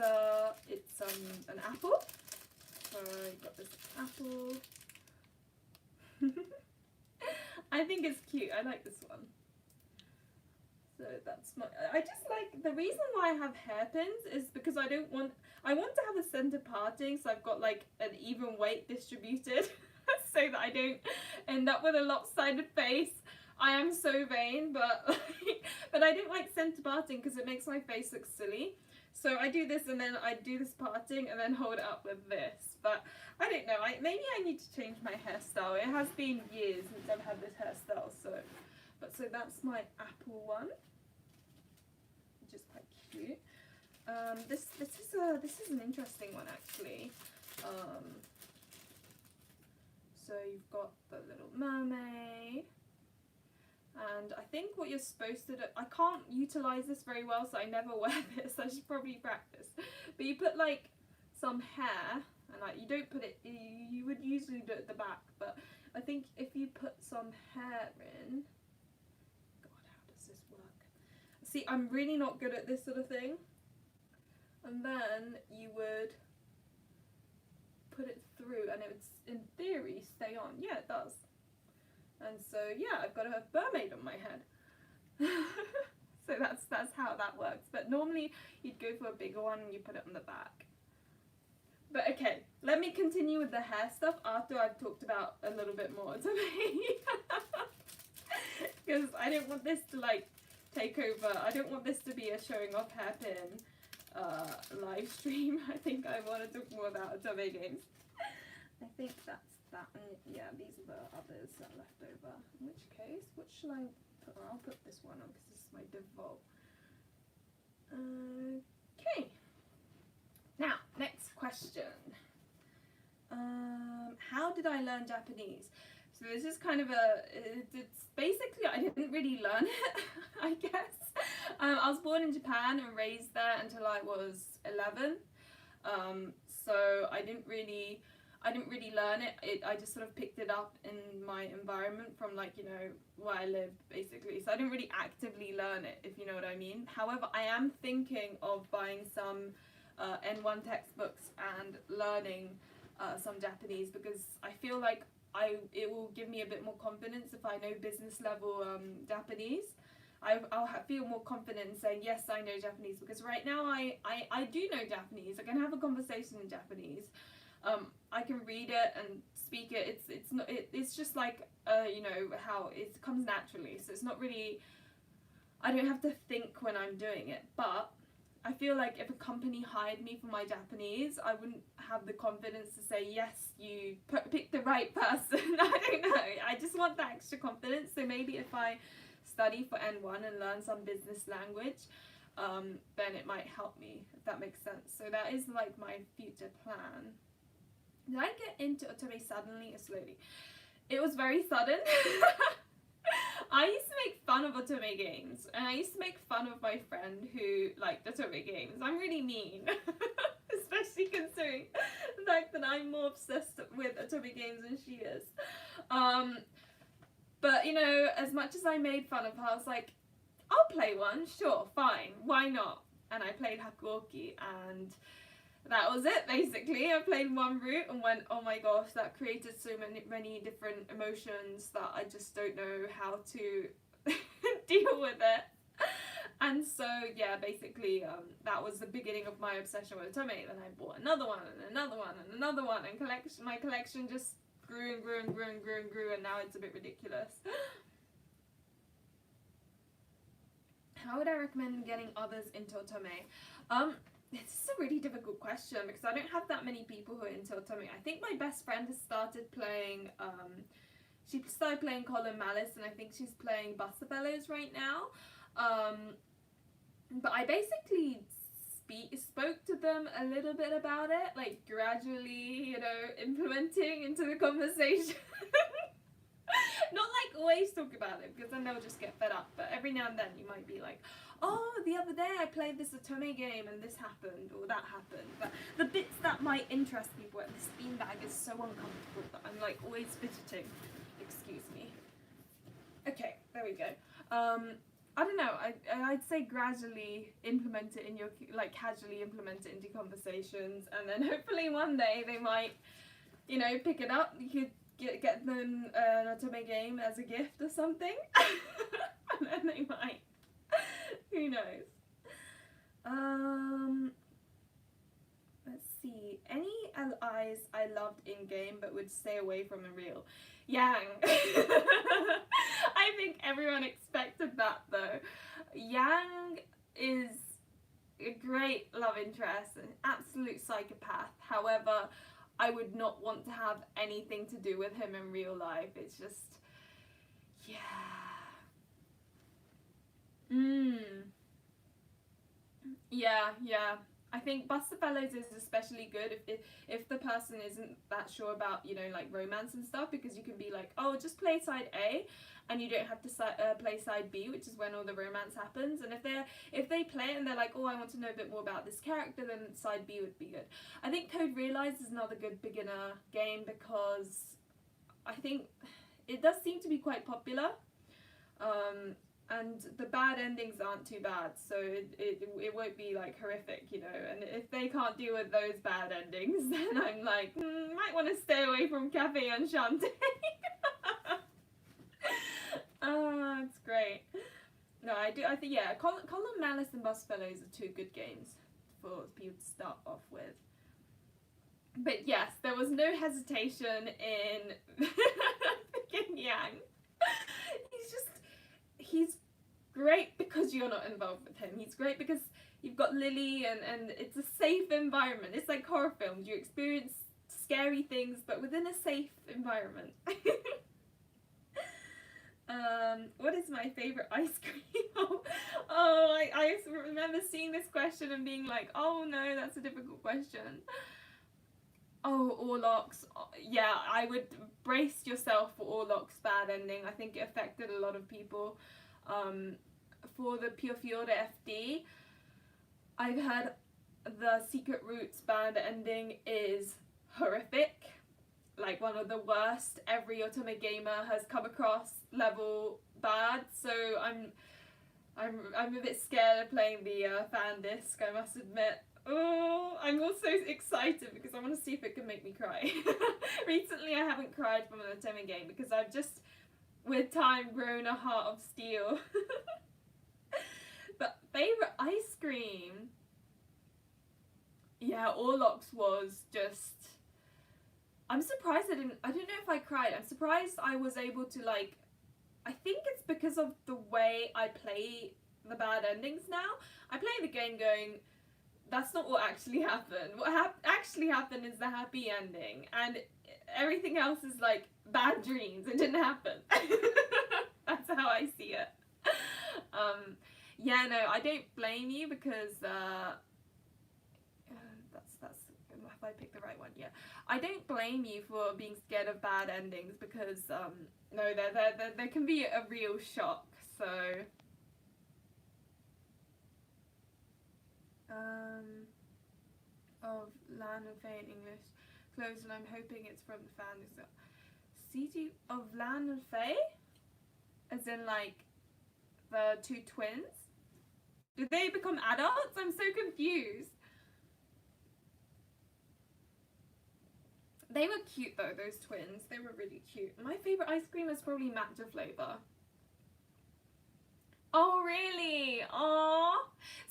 an apple. So you've got this apple. I think it's cute. I like this one. So that's my, I just like, the reason why I have hairpins is because I want to have a center parting, so I've got like an even weight distributed so that I don't end up with a lopsided face. I am so vain, but but I don't like center parting because it makes my face look silly. So I do this and then I do this parting and then hold it up with this. But I don't know, maybe I need to change my hairstyle. It has been years since I've had this hairstyle, so that's my apple one, which is quite cute. This is an interesting one actually. So you've got the little mermaid. And I think what you're supposed to do, I can't utilise this very well, so I never wear this. I should probably practice. But you put like some hair, and like you don't put it, you would usually do it at the back, but I think if you put some hair in, God, how does this work? See, I'm really not good at this sort of thing. And then you would put it through, and it would, in theory, stay on. Yeah, it does. And so, yeah, I've got a mermaid on my head. So that's how that works. But normally you'd go for a bigger one and you put it on the back. But okay, let me continue with the hair stuff after I've talked about a little bit more to me. Because I don't want this to like take over. I don't want this to be a showing off hairpin live stream. I think I want to talk more about Otome games. I think that's that. And yeah, these are the others that are left over. In which case, what shall I put on? I'll put this one on because this is my default. Okay. Now, next question. How did I learn Japanese? So this is kind of it's basically, I didn't really learn it, I guess. I was born in Japan and raised there until I was 11. So I didn't really learn it. I just sort of picked it up in my environment from like, you know, where I lived basically. So I didn't really actively learn it, if you know what I mean. However, I am thinking of buying some N1 textbooks and learning some Japanese, because I feel like it will give me a bit more confidence if I know business level Japanese. I'll feel more confident in saying, yes, I know Japanese, because right now I do know Japanese. I can have a conversation in Japanese. I can read it and speak it. It's just like you know, how it comes naturally. So it's not really, I don't have to think when I'm doing it. But I feel like if a company hired me for my Japanese, I wouldn't have the confidence to say, yes, you picked the right person. I don't know. I just want that extra confidence. So maybe if I study for N1 and learn some business language, then it might help me, if that makes sense. So that is like my future plan. Did I get into Otome suddenly or slowly? It was very sudden. I used to make fun of Otome games, and I used to make fun of my friend who liked Otome games. I'm really mean, especially considering the fact that I'm more obsessed with Otome games than she is. But you know, as much as I made fun of her, I was like, I'll play one, sure, fine, why not? And I played Hakuoki, and that was it basically. I played one route and went, oh my gosh, that created so many different emotions that I just don't know how to deal with it. And so yeah, basically that was the beginning of my obsession with Otome. Then I bought another one and another one and another one, and my collection just grew and grew and grew and grew and grew, and now it's a bit ridiculous. How would I recommend getting others into Otome? This is a really difficult question because I don't have that many people who are into Otome. I think my best friend has started playing, she started playing Colin Malice, and I think she's playing Buster Fellows right now. But I basically spoke to them a little bit about it, like gradually, you know, implementing into the conversation. Not like always talk about it, because then they'll just get fed up, but every now and then you might be like, oh, the other day I played this Otome game and this happened or that happened. But the bits that might interest people, and this beanbag is so uncomfortable that I'm like always fidgeting. Excuse me. Okay, there we go. I don't know, I'd say gradually implement it in your, like casually implement it into conversations, and then hopefully one day they might, you know, pick it up. You could get them an Otome game as a gift or something. And then they might. Who knows? Let's see. Any allies I loved in game but would stay away from in real? Yang. I think everyone expected that though. Yang is a great love interest, an absolute psychopath. However, I would not want to have anything to do with him in real life. It's just, yeah. Yeah. I think Buster Fellows is especially good if the person isn't that sure about, you know, like romance and stuff, because you can be like, oh, just play side A, and you don't have to play side B, which is when all the romance happens. And if they play it and they're like, oh, I want to know a bit more about this character, then side B would be good. I think Code Realized is another good beginner game, because I think it does seem to be quite popular. And the bad endings aren't too bad, so it won't be like horrific, you know. And if they can't deal with those bad endings, then I'm like, might want to stay away from Cafe Enchante. Oh, it's great. No, I do. I think yeah, Column Malice and Busfellows are two good games for people to start off with. But yes, there was no hesitation in picking Yang. He's great because you're not involved with him. He's great because you've got Lily and it's a safe environment. It's like horror films. You experience scary things but within a safe environment. What is my favorite ice cream? I remember seeing this question and being like, oh no, that's a difficult question. Oh, Orlok's. Yeah, I would brace yourself for Orlok's bad ending. I think it affected a lot of people. For the Pure Fiore FD, I've heard the Secret Roots bad ending is horrific. Like one of the worst every Otome gamer has come across level bad. So I'm a bit scared of playing the fan disc, I must admit. Oh, I'm also excited because I want to see if it can make me cry. Recently I haven't cried from an Otome game because I've just, with time, grown a heart of steel. But favourite ice cream? Yeah, Orlok's was just... I'm surprised I don't know if I cried. I'm surprised I was able to, like... I think it's because of the way I play the bad endings now. I play the game going, that's not what actually happened. What actually happened is the happy ending. And everything else is like bad dreams. It didn't happen. That's how I see it. Yeah, no, I don't blame you because that's if I pick the right one, yeah. I don't blame you for being scared of bad endings because no, there can be a real shock. So of Land of Fae in English close, and I'm hoping it's from the fan. CG of Land of Fae, as in like the two twins. Did they become adults? I'm so confused. They were cute though, those twins. They were really cute. My favourite ice cream is probably matcha flavour. Oh really? Aww.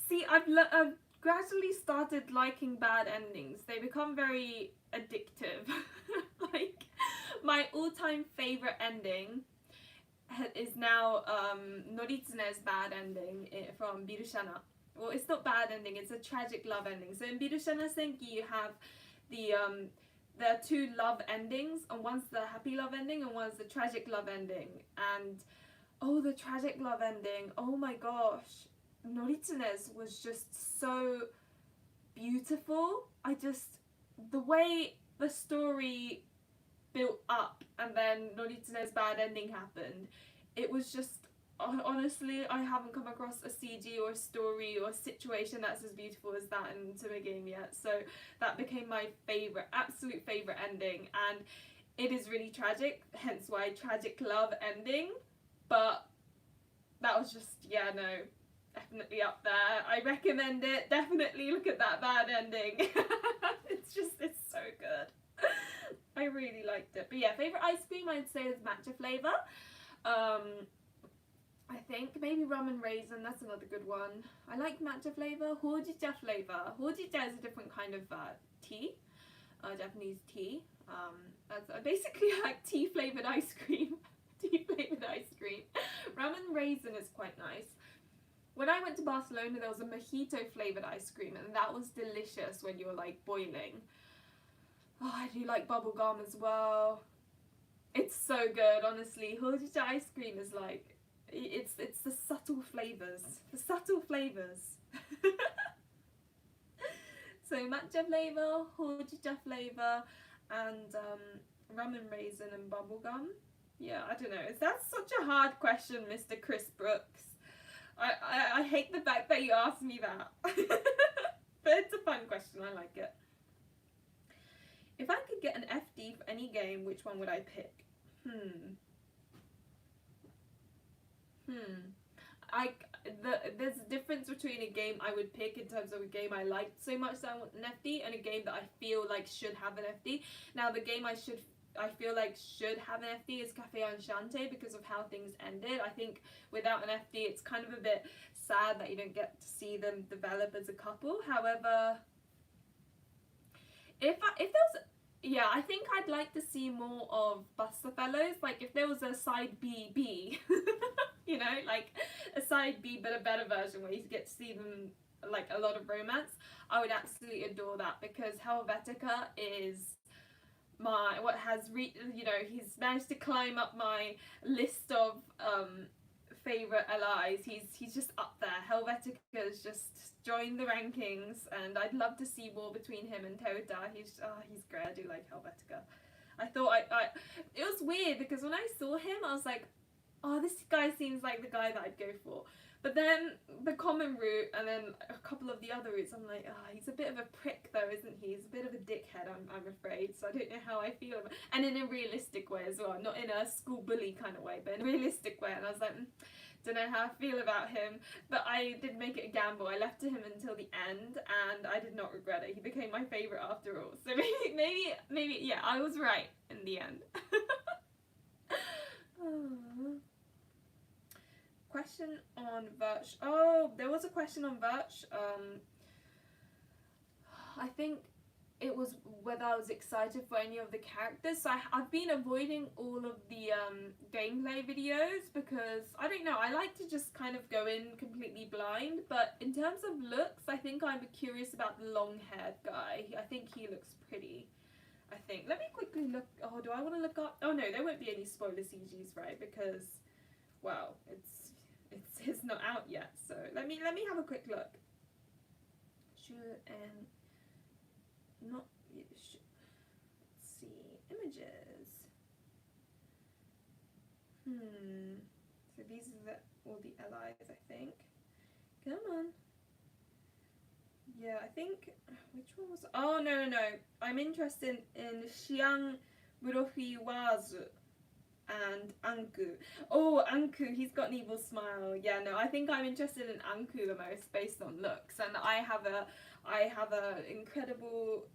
See, I've gradually started liking bad endings. They become very addictive. Like, my all-time favourite ending is now Noritsune's bad ending from Birushana. Well, it's not bad ending, it's a tragic love ending. So in Birushana Senki you have there are two love endings, and one's the happy love ending and one's the tragic love ending. And oh, the tragic love ending, oh my gosh, Noritsune's was just so beautiful. The way the story built up and then Noritsune's bad ending happened, it was just, honestly, I haven't come across a CG or a story or a situation that's as beautiful as that into a game yet. So that became my favourite, absolute favourite ending, and it is really tragic, hence why tragic love ending. But that was just, yeah, no, definitely up there. I recommend it. Definitely look at that bad ending. It's so good. I really liked it. But yeah, favourite ice cream I'd say is matcha flavour. I think maybe rum and raisin, that's another good one. I like matcha flavour. Hojija flavour. Hojija is a different kind of tea, Japanese tea. That's basically like tea flavoured ice cream. Tea flavoured ice cream. Rum and raisin is quite nice. When I went to Barcelona, there was a mojito flavoured ice cream, and that was delicious when you were like boiling. Oh, I do like bubblegum as well. It's so good, honestly. Hojija ice cream is like, it's the subtle flavours. The subtle flavours. So matcha flavour, hojija flavour, and rum and raisin and bubblegum. Yeah, I don't know. That's such a hard question, Mr. Chris Brooks. I hate the fact that you asked me that. But it's a fun question, I like it. If I could get an FD for any game, which one would I pick? There's a difference between a game I would pick in terms of a game I liked so much that I want an FD and a game that I feel like should have an FD. Now, the game I should I feel like should have an FD is Cafe Enchante because of how things ended. I think without an FD, it's kind of a bit sad that you don't get to see them develop as a couple. However, if there was, yeah, I think I'd like to see more of Buster Fellows. Like if there was a side B, you know, like a side B but a better version where you get to see them like a lot of romance, I would absolutely adore that, because Helvetica is he's managed to climb up my list of favorite allies. He's just up there. Helvetica's just joined the rankings, and I'd love to see more between him and Teuta. He's great. I do like Helvetica. I thought it was weird because when I saw him, I was like, oh, this guy seems like the guy that I'd go for. But then the common route and then a couple of the other routes, I'm like, he's a bit of a prick though, isn't he? He's a bit of a dickhead, I'm afraid. So I don't know how I feel about it. And in a realistic way as well. Not in a school bully kind of way, but in a realistic way. And I was like, don't know how I feel about him. But I did make it a gamble. I left him until the end and I did not regret it. He became my favourite after all. So maybe, yeah, I was right in the end. Question on Verge. Oh, there was a question on Verge. I think it was whether I was excited for any of the characters. So I've been avoiding all of the gameplay videos because, I don't know, I like to just kind of go in completely blind. But in terms of looks, I think I'm curious about the long-haired guy. I think he looks pretty. I think. Let me quickly look. Oh, do I want to look up? Oh no, there won't be any spoiler CGs, right? Because, well, it's not out yet, so let me have a quick look. Let's see, images. So these are all the allies, I think. Come on. Yeah, I think, which one was, oh no, I'm interested in Xiang Burofiwazu and Anku. Oh, Anku, he's got an evil smile. Yeah, no, I think I'm interested in Anku the most based on looks, and I have a incredible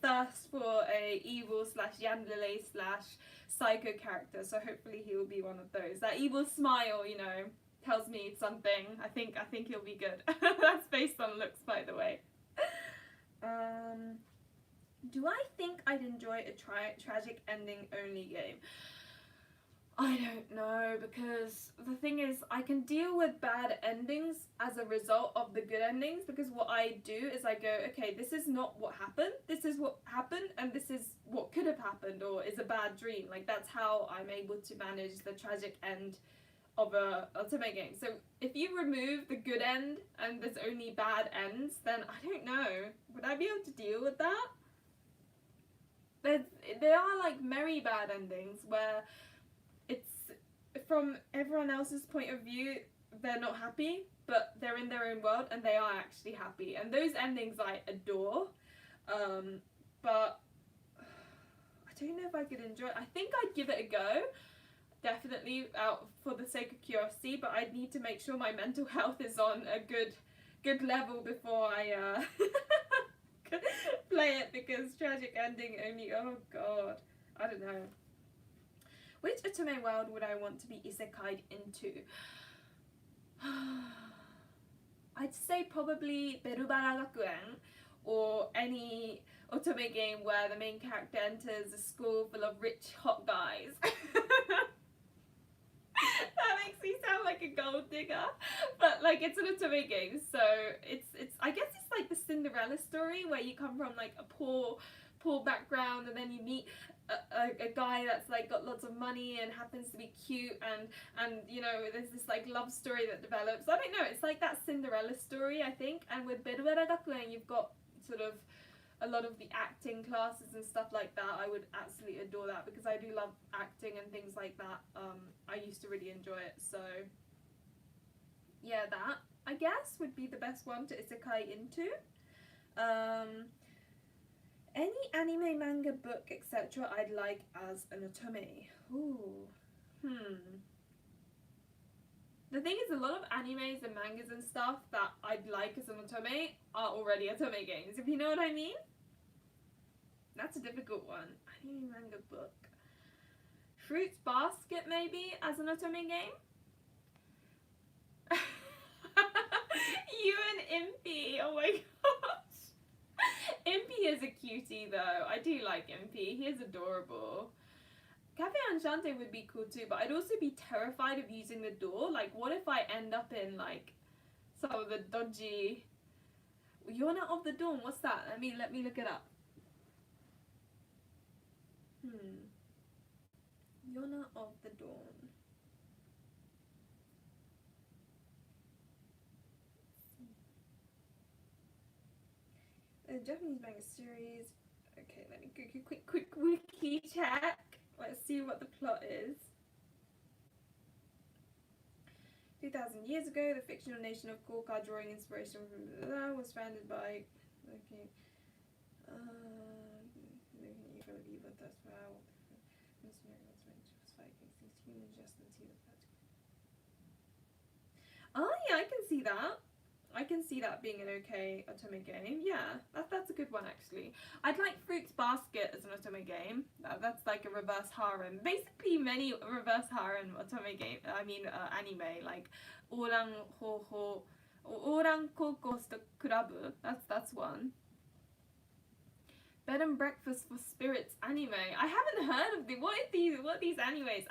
thirst for a evil / yandere / psycho character, so hopefully he will be one of those. That evil smile, you know, tells me something. I think he'll be good. That's based on looks, by the way. Do I think I'd enjoy a tragic ending only game? I don't know, because the thing is, I can deal with bad endings as a result of the good endings, because what I do is I go, okay, this is not what happened, this is what happened, and this is what could have happened, or is a bad dream. Like, that's how I'm able to manage the tragic end of a Otome game. So if you remove the good end and there's only bad ends, then I don't know, would I be able to deal with that? There are like merry bad endings where it's from everyone else's point of view, they're not happy, but they're in their own world and they are actually happy, and those endings I adore. But I don't know if I could enjoy it. I think I'd give it a go, definitely, out for the sake of curiosity, but I'd need to make sure my mental health is on a good level before I play it, because tragic ending only, oh god, I don't know. Which Otome world would I want to be isekai'd into? I'd say probably Berubara Gakuen, or any Otome game where the main character enters a school full of rich, hot guys. That makes me sound like a gold digger, but like, it's an Otome game, so it's I guess it's like the Cinderella story where you come from like a poor background, and then you meet a guy that's like got lots of money and happens to be cute, and you know, there's this like love story that develops. I don't know, it's like that Cinderella story, I think. And with Berubara Gakuen, you've got sort of a lot of the acting classes and stuff like that. I would absolutely adore that, because I do love acting and things like that. I used to really enjoy it, so yeah, that I guess would be the best one to isekai into. Any anime, manga, book, etc. I'd like as an Otome. Ooh. The thing is, a lot of animes and mangas and stuff that I'd like as an Otome are already Otome games, if you know what I mean. That's a difficult one. Anime manga book. Fruits Basket maybe as an Otome game? You and Impy, oh my gosh. Impy is a cutie though. I do like Impy. He is adorable. Cafe Enchante would be cool too, but I'd also be terrified of using the door. Like, what if I end up in like some of the dodgy Yona of the Dawn? What's that? Let me look it up. Yona of the Dawn. The Japanese manga series. Okay, let me quick wiki check. Let's see what the plot is. 2,000 years ago, the fictional nation of Gorka, drawing inspiration from was founded by. Okay. Oh yeah, I can see that. I can see that being an okay Otome game. Yeah, that's a good one actually. I'd like Fruits Basket as an Otome game. That's like a reverse harem. Basically, many reverse harem Otome game. Anime like Oran Hoho, Oran Kokosto Kurabu. That's one. Bed and Breakfast for Spirits anime. I haven't heard of them. What are these animes?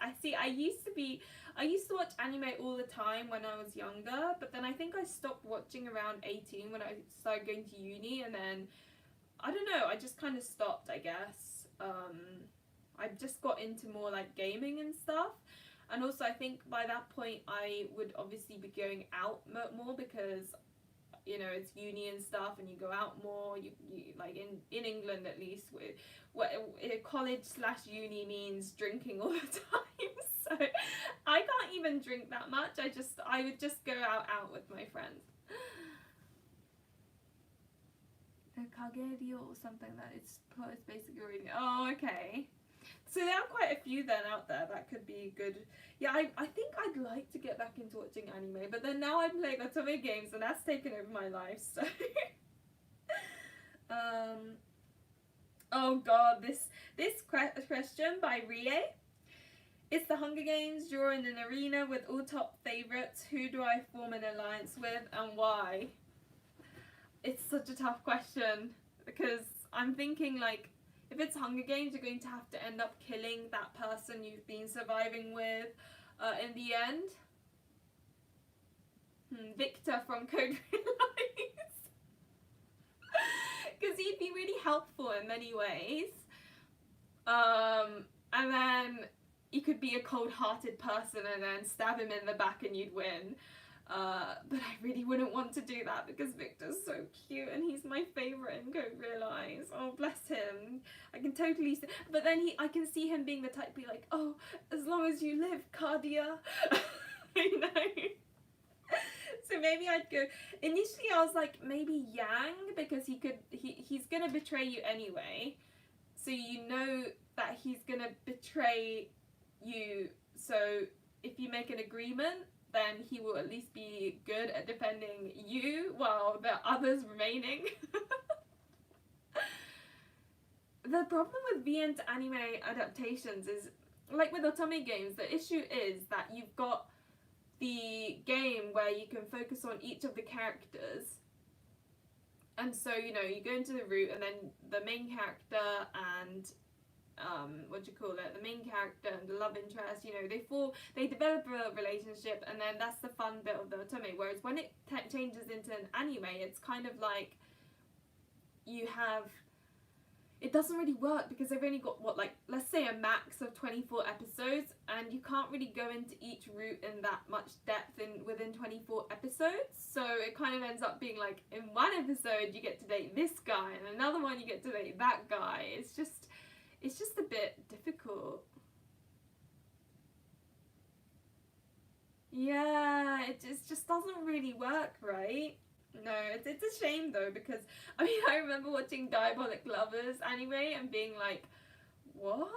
I used to watch anime all the time when I was younger, but then I think I stopped watching around 18 when I started going to uni, and then I don't know, I just kind of stopped, I guess. I just got into more like gaming and stuff. And also I think by that point I would obviously be going out more because it's uni and stuff, and you go out more. You like in England at least, what college/uni means drinking all the time. So I can't even drink that much. I would just go out with my friends. The Kagerio or something that it's basically reading. Oh, okay. So there are quite a few then out there that could be good. Yeah, I think I'd like to get back into watching anime, but then now I'm playing Otome games and that's taken over my life, so... Oh god, this question by Rie. It's the Hunger Games, you're in an arena with all top favourites. Who do I form an alliance with and why? It's such a tough question because I'm thinking like, if it's Hunger Games, you're going to have to end up killing that person you've been surviving with in the end. Victor from Code Realize. Because he'd be really helpful in many ways. And then you could be a cold-hearted person and then stab him in the back and you'd win. But I really wouldn't want to do that because Victor's so cute and he's my favourite in Code Realize. Oh, bless him. I can totally see, but then I can see him being the type to be like, oh, as long as you live, Cardia. You know? So maybe I'd go, initially I was like, maybe Yang, because he's gonna betray you anyway. So you know that he's gonna betray you, so if you make an agreement, then he will at least be good at defending you while the others remaining. The problem with VN to anime adaptations is, like with Otome games, the issue is that you've got the game where you can focus on each of the characters. And so, you go into the route and then the main character and the main character and the love interest, they develop a relationship, and then that's the fun bit of the Otome. Whereas when it changes into an anime, it's kind of like it doesn't really work because they've only got let's say a max of 24 episodes, and you can't really go into each route in that much depth within 24 episodes. So it kind of ends up being like, in one episode you get to date this guy, and another one you get to date that guy. It's just a bit difficult. Yeah, it just doesn't really work, right? No, it's a shame though, because I remember watching Diabolic Lovers anime and being like, what?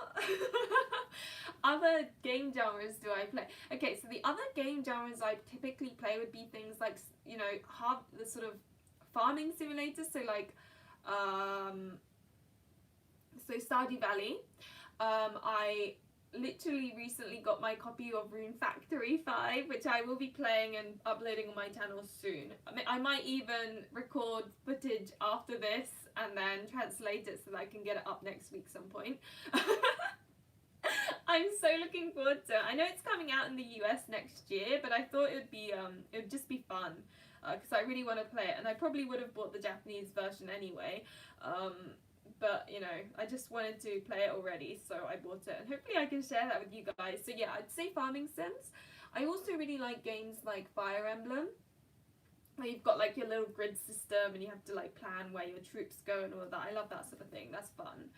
Other game genres do I play? Okay, so the other game genres I typically play would be things like, the sort of farming simulators, so like, So Stardew Valley. I literally recently got my copy of Rune Factory 5, which I will be playing and uploading on my channel soon. I might even record footage after this and then translate it so that I can get it up next week some point. I'm so looking forward to it. I know it's coming out in the US next year, but I thought it would just be fun because I really want to play it, and I probably would have bought the Japanese version anyway. But you know, I just wanted to play it already, so I bought it, and hopefully I can share that with you guys. So yeah, I'd say farming sims. I also really like games like Fire Emblem, where you've got like your little grid system and you have to like plan where your troops go and all of that. I love that sort of thing. That's fun.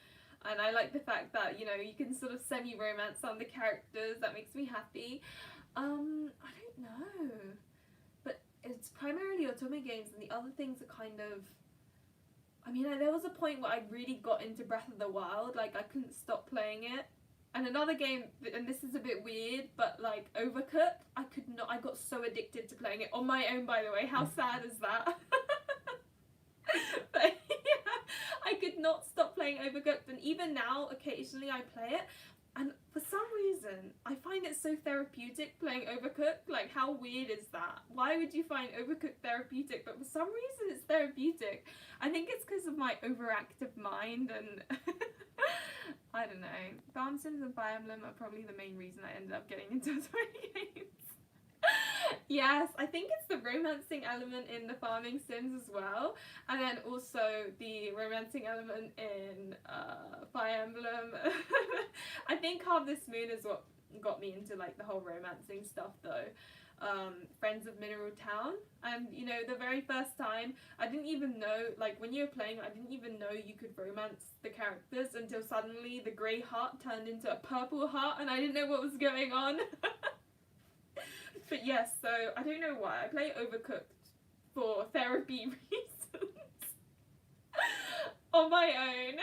And I like the fact that, you know, you can sort of semi-romance on the characters. That makes me happy. I don't know. But it's primarily Otome games, and the other things are kind of... I mean, there was a point where I really got into Breath of the Wild. Like, I couldn't stop playing it. And another game, and this is a bit weird, but like Overcooked, I could not... I got so addicted to playing it on my own, by the way. How sad is that? But yeah, I could not stop playing Overcooked, and even now occasionally I play it, and for some reason I find it so therapeutic playing Overcooked. Like, how weird is that? Why would you find Overcooked therapeutic? But for some reason it's therapeutic. I think it's because of my overactive mind, and I don't know. Farm Sims and Fire Emblem are probably the main reason I ended up getting into Otome games. Yes, I think it's the romancing element in the farming sims as well, and then also the romancing element in Fire Emblem. I think Half This Moon is what got me into like the whole romancing stuff though. Friends of Mineral Town, and you know, the very first time I didn't even know, like when you were playing, I didn't even know you could romance the characters until suddenly the grey heart turned into a purple heart and I didn't know what was going on. But yes, so I don't know why. I play Overcooked for therapy reasons. On my own.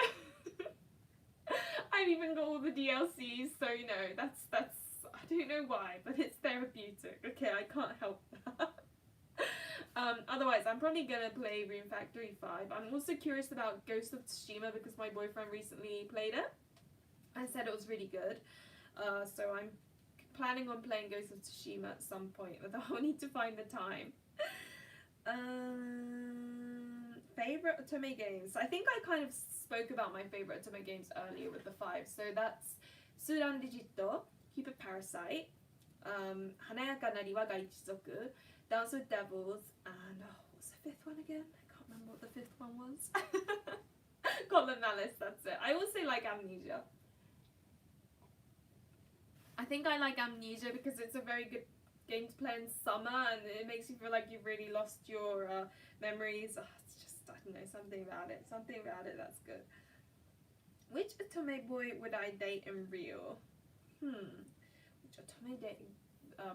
I've even got all the DLCs, so you know, that's I don't know why, but it's therapeutic. Okay, I can't help that. Otherwise, I'm probably gonna play Rune Factory 5. I'm also curious about Ghost of Tsushima because my boyfriend recently played it. I said it was really good. So I'm planning on playing Ghost of Tsushima at some point, but I'll need to find the time. Favorite Otome games. I think I kind of spoke about my favorite Otome games earlier with the 5. So that's Suran Digito, Cupid Parasite, Hanayaka Nari Waga Ichizoku, Dance with Devils, and what's the 5th one again? I can't remember what the 5th one was. Goblin Malice, that's it. I also like Amnesia. I think I like Amnesia because it's a very good game to play in summer, and it makes you feel like you've really lost your memories. It's just, I don't know, something about it that's good. Which Otome boy would I date in real? Which Otome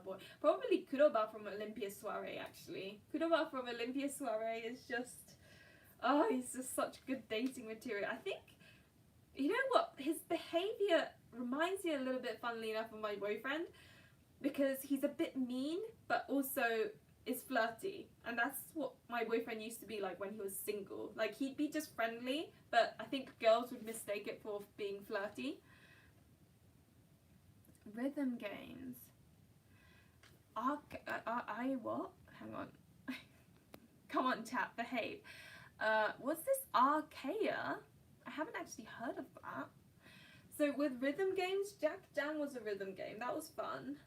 boy? Probably Kuroba from Olympia Soiree, actually. Kuroba from Olympia Soiree is just, he's just such good dating material. I think, you know what, his behaviour reminds me a little bit, funnily enough, of my boyfriend, because he's a bit mean but also is flirty, and that's what my boyfriend used to be like when he was single. Like, he'd be just friendly, but I think girls would mistake it for being flirty. Rhythm games. What? Hang on. Come on, chat, behave. What's this Archaea? I haven't actually heard of that. So with rhythm games, Jack Jam was a rhythm game. That was fun.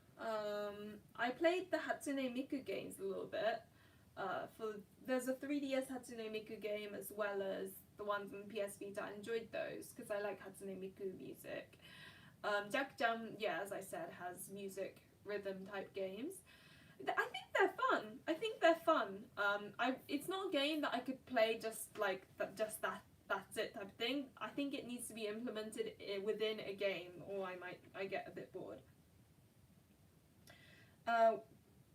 I played the Hatsune Miku games a little bit. There's a 3DS Hatsune Miku game as well as the ones on PS Vita. I enjoyed those because I like Hatsune Miku music. Jack Jam, yeah, as I said, has music rhythm type games. I think they're fun. It's not a game that I could play just like that. That's it type of thing. I think it needs to be implemented within a game, or I get a bit bored.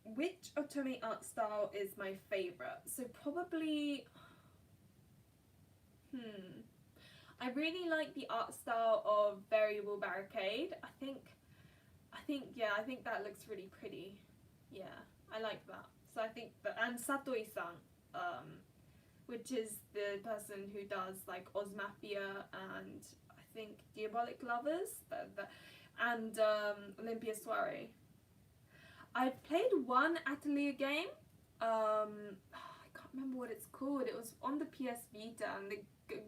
Which Otome art style is my favourite? So probably, I really like the art style of Variable Barricade. I think that looks really pretty. Yeah, I like that. So I think that, and Satoi-san, which is the person who does like Oz Mafia and think Diabolic Lovers, and Olympia Soiree. I've played one Atelier game. I can't remember what it's called. It was on the PS Vita, and the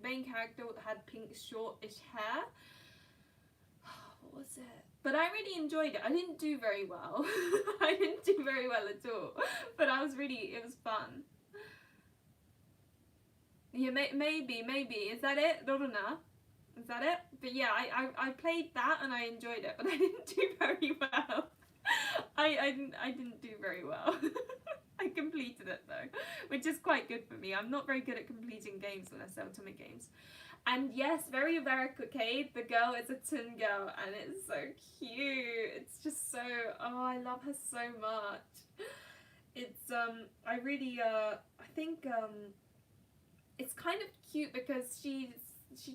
main character had pink shortish hair. What was it? But I really enjoyed it. I didn't do very well. I didn't do very well at all. But it was fun. Yeah, maybe. Is that it? Roruna? Is that it? But yeah, I played that and I enjoyed it, but I didn't do very well. I didn't do very well. I completed it though, which is quite good for me. I'm not very good at completing games unless they're Otome games. And yes, very Overrated, the girl is a Toon girl and it's so cute. It's just so, oh, I love her so much. It's, I really, I think, it's kind of cute because she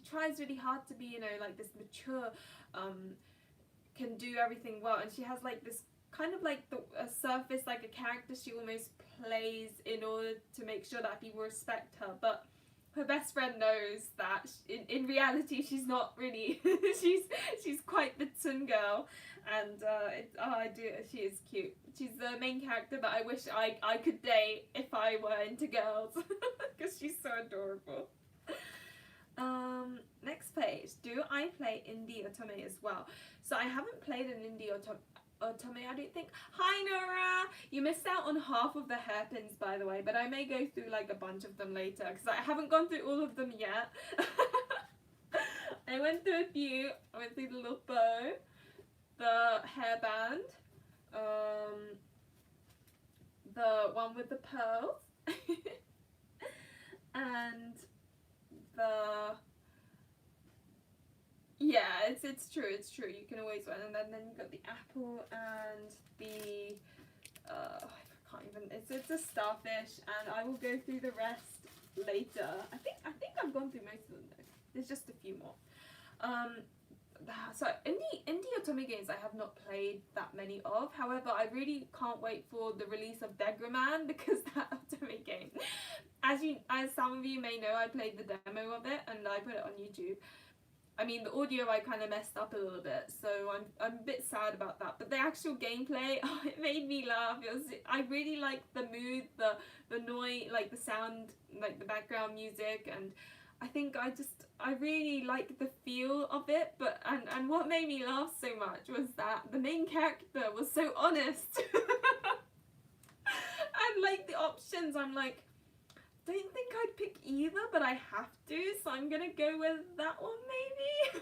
tries really hard to be, you know, like this mature, can do everything well, and she has like this kind of like a surface, like a character she almost plays in order to make sure that people respect her, but her best friend knows that in reality she's not really. she's quite the Toon girl, and she is cute. She's the main character that I wish I could date if I were into girls, because she's so adorable. Next page. Do I play indie Otome as well? So I haven't played an indie Otome, I don't think. Hi Nora! You missed out on half of the hairpins, by the way, but I may go through like a bunch of them later because I haven't gone through all of them yet. I went through a few. I went through the little bow, the hairband, the one with the pearls, and the, yeah, it's true, you can always win. And then you've got the apple and the I can't even, it's a starfish, and I will go through the rest later. I think I've gone through most of them though. There's just a few more. So indie Otome games I have not played that many of. However, I really can't wait for the release of Degraman, because that Otome game, as some of you may know, I played the demo of it and I put it on YouTube. I mean, the audio I kind of messed up a little bit, so I'm a bit sad about that. But the actual gameplay, oh, it made me laugh. I really liked the mood, the noise, like the sound, like the background music, and I think I really like the feel of it. But and what made me laugh so much was that the main character was so honest. And like the options, I'm like, don't think I'd pick either, but I have to, so I'm gonna go with that one maybe.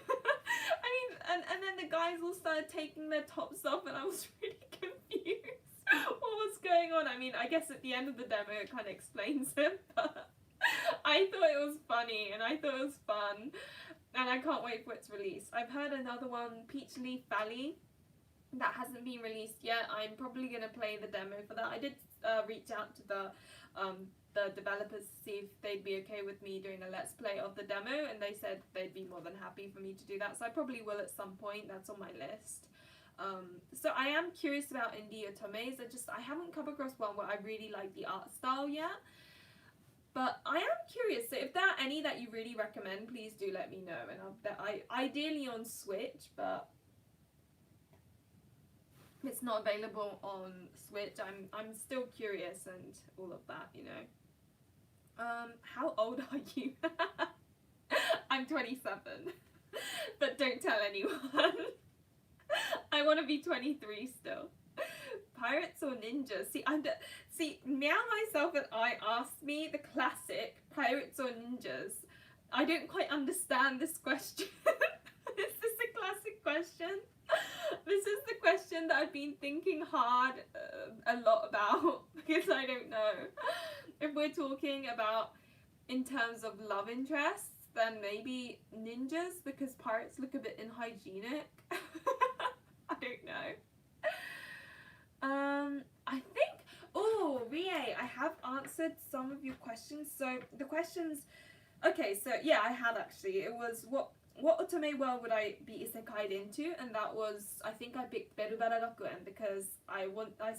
I mean, and then the guys all started taking their tops off and I was really confused what was going on. I mean, I guess at the end of the demo it kind of explains it, but I thought it was funny and I thought it was fun, and I can't wait for its release. I've heard another one, Peach Leaf Valley, that hasn't been released yet. I'm probably gonna play the demo for that. I did reach out to the developers to see if they'd be okay with me doing a let's play of the demo, and they said they'd be more than happy for me to do that, so I probably will at some point. That's on my list. So I am curious about indie Otomes. I haven't come across one where I really like the art style yet, but I am curious. So if there are any that you really recommend, please do let me know. And I ideally on Switch, but it's not available on Switch. I'm still curious and all of that, you know. How old are you? I'm 27, but don't tell anyone. I want to be 23 still. Pirates or ninjas? See, Meow Myself and I asked me the classic Pirates or ninjas. I don't quite understand this question. Is this a classic question? This is the question that I've been thinking hard a lot about, because I don't know. If we're talking about in terms of love interests, then maybe ninjas, because pirates look a bit unhygienic. I don't know. I think, oh, Rie, I have answered some of your questions. So the questions, okay, so yeah, I had actually. It was what Otome world would I be isekai'd into, and that was, I think I picked Berubara Gakuen because I was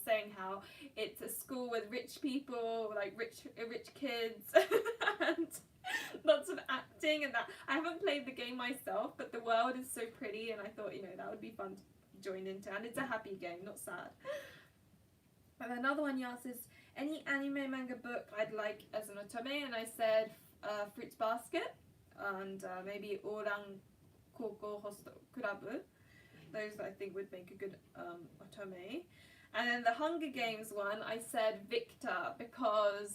saying how it's a school with rich people, like rich kids, and lots of acting and that. I haven't played the game myself, but the world is so pretty, and I thought, you know, that would be fun to join into, and it's a happy game, not sad. And another one you asked is, any anime manga book I'd like as an otome, and I said Fruits Basket, and maybe Orang Koko Hosto Kurabu. Those I think would make a good otome. And then the Hunger Games one, I said Victor, because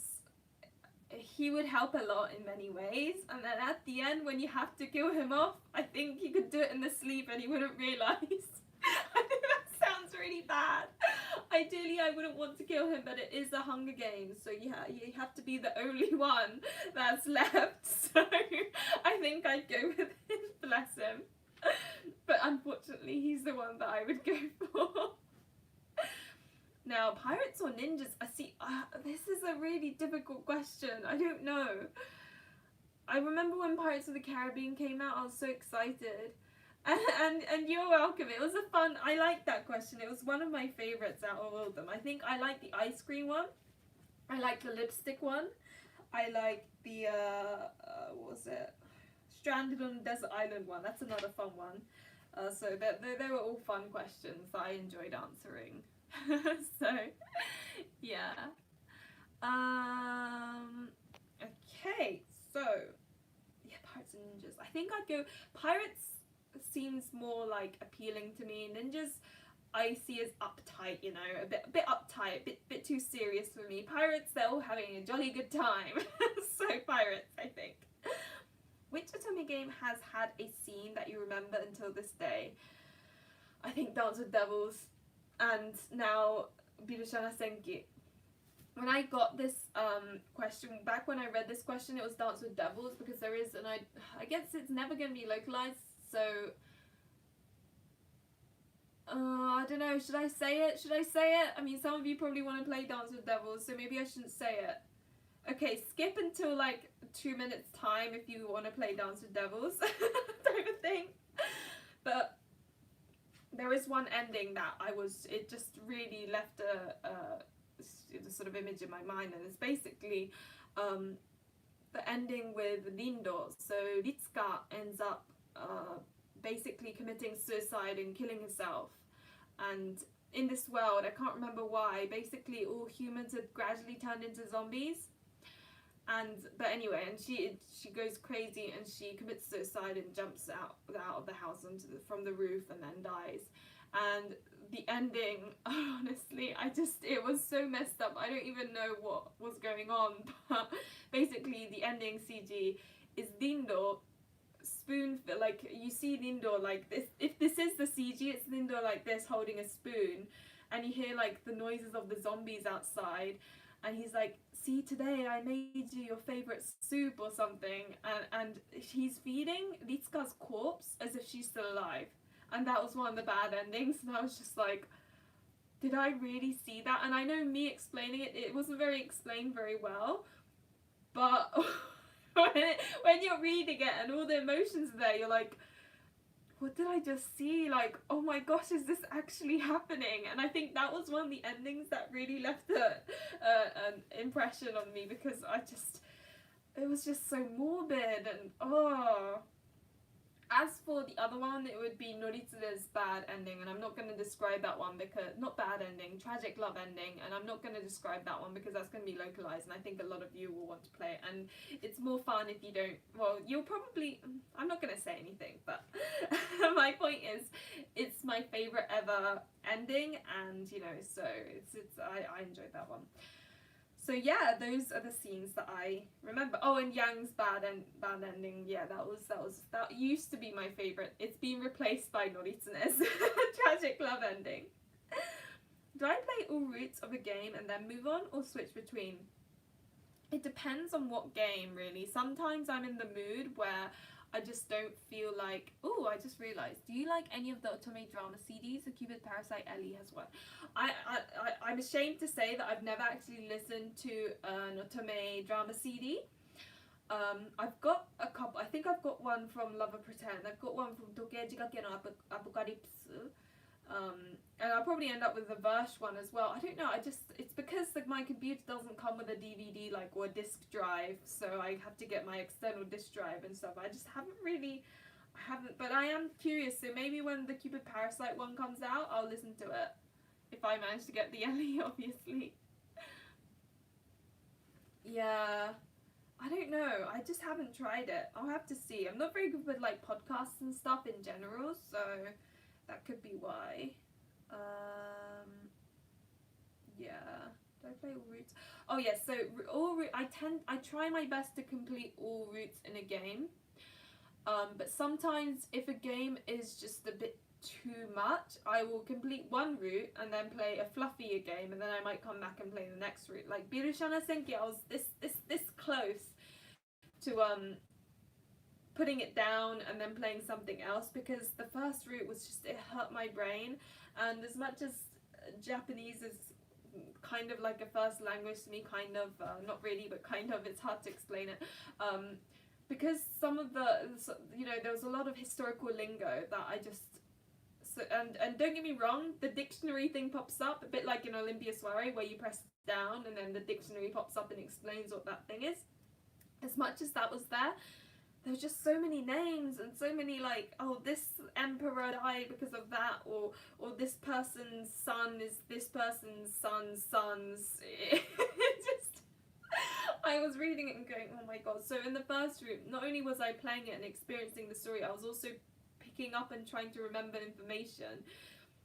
he would help a lot in many ways, and then at the end when you have to kill him off, I think you could do it in the sleep and he wouldn't realise. I think that sounds really bad. Ideally I wouldn't want to kill him, but it is the Hunger Games, so you have to be the only one that's left, so I think I'd go with him, bless him. But unfortunately he's the one that I would go for. Now, pirates or ninjas? I see. This is a really difficult question. I don't know. I remember when Pirates of the Caribbean came out, I was so excited. And you're welcome. It was a fun. I liked that question. It was one of my favorites out of all of them. I think I like the ice cream one. I like the lipstick one. I like the what was it? Stranded on a Desert Island one. That's another fun one. So they were all fun questions that I enjoyed answering. So yeah. Okay, so yeah, Pirates and Ninjas. I think I'd go Pirates. Seems more like appealing to me. Ninjas I see as uptight, you know, a bit uptight, bit too serious for me. Pirates, they're all having a jolly good time. So Pirates, I think. Which otome game has had a scene that you remember until this day? I think Dance with Devils. And now Birushana Senki. When I got this question, back when I read this question, it was Dance with Devils, because there is, and I guess it's never going to be localized, so I don't know, should I say it? I mean, some of you probably want to play Dance with Devils, so maybe I shouldn't say it. Okay, skip until like 2 minutes time if you want to play Dance with Devils type of thing. But there is one ending that it just really left a sort of image in my mind, and it's basically the ending with Rindo. So Ritsuka ends up basically committing suicide and killing herself, and in this world, I can't remember why, basically all humans have gradually turned into zombies. But anyway, and she goes crazy and she commits suicide and jumps out of the house from the roof and then dies. And the ending, honestly, it was so messed up. I don't even know what was going on. But basically, the ending CG is Rindo like you see Rindo like this. If this is the CG, it's Rindo like this holding a spoon, and you hear like the noises of the zombies outside. And he's like, see, today I made you your favorite soup or something. And he's feeding Ritsuka's corpse as if she's still alive. And that was one of the bad endings. And I was just like, did I really see that? And I know me explaining it wasn't explained very well. But when you're reading it and all the emotions are there, you're like, what did I just see? Like, oh my gosh, is this actually happening? And I think that was one of the endings that really left an impression on me, because it was just so morbid and As for the other one, it would be Noritsune's bad ending, and I'm not going to describe that one because, not bad ending, tragic love ending, and I'm not going to describe that one because that's going to be localized, and I think a lot of you will want to play it, and it's more fun if you don't, well, you'll probably, I'm not going to say anything, but my point is, it's my favorite ever ending, and, you know, so I enjoyed that one. So yeah, those are the scenes that I remember. Oh, and Yang's bad ending. Yeah, that used to be my favorite. It's been replaced by Noritsune's tragic love ending. Do I play all routes of a game and then move on, or switch between? It depends on what game, really. Sometimes I'm in the mood where I just don't feel like... Oh, I just realised. Do you like any of the Otome drama CDs? So Cupid Parasite Ellie has one. I'm ashamed to say that I've never actually listened to an Otome drama CD. I've got a couple. I think I've got one from Love and Pretend. I've got one from Tokei Jigake no Apocalypse. And I'll probably end up with the Verge one as well. I don't know, it's because my computer doesn't come with a DVD like or a disc drive, so I have to get my external disc drive and stuff. I just haven't, but I am curious, so maybe when the Cupid Parasite one comes out, I'll listen to it. If I manage to get the LE, obviously. Yeah. I don't know. I just haven't tried it. I'll have to see. I'm not very good with like podcasts and stuff in general, so that could be why. Yeah. Do I play all routes? Oh yes. Yeah, so I try my best to complete all routes in a game. But sometimes if a game is just a bit too much, I will complete one route and then play a fluffier game, and then I might come back and play the next route. Like Birushana Senki, I was this close to putting it down and then playing something else, because the first route was just, it hurt my brain. And as much as Japanese is kind of like a first language to me, kind of, not really, but kind of, it's hard to explain it. Because some of there was a lot of historical lingo that I just, and don't get me wrong, the dictionary thing pops up, a bit like in Olympia Soiree, where you press down and then the dictionary pops up and explains what that thing is. As much as that was there was just so many names and so many like, oh, this emperor died because of that, or this person's son is this person's son's sons. Just, I was reading it and going, oh my god. So in the first route, not only was I playing it and experiencing the story, I was also picking up and trying to remember information.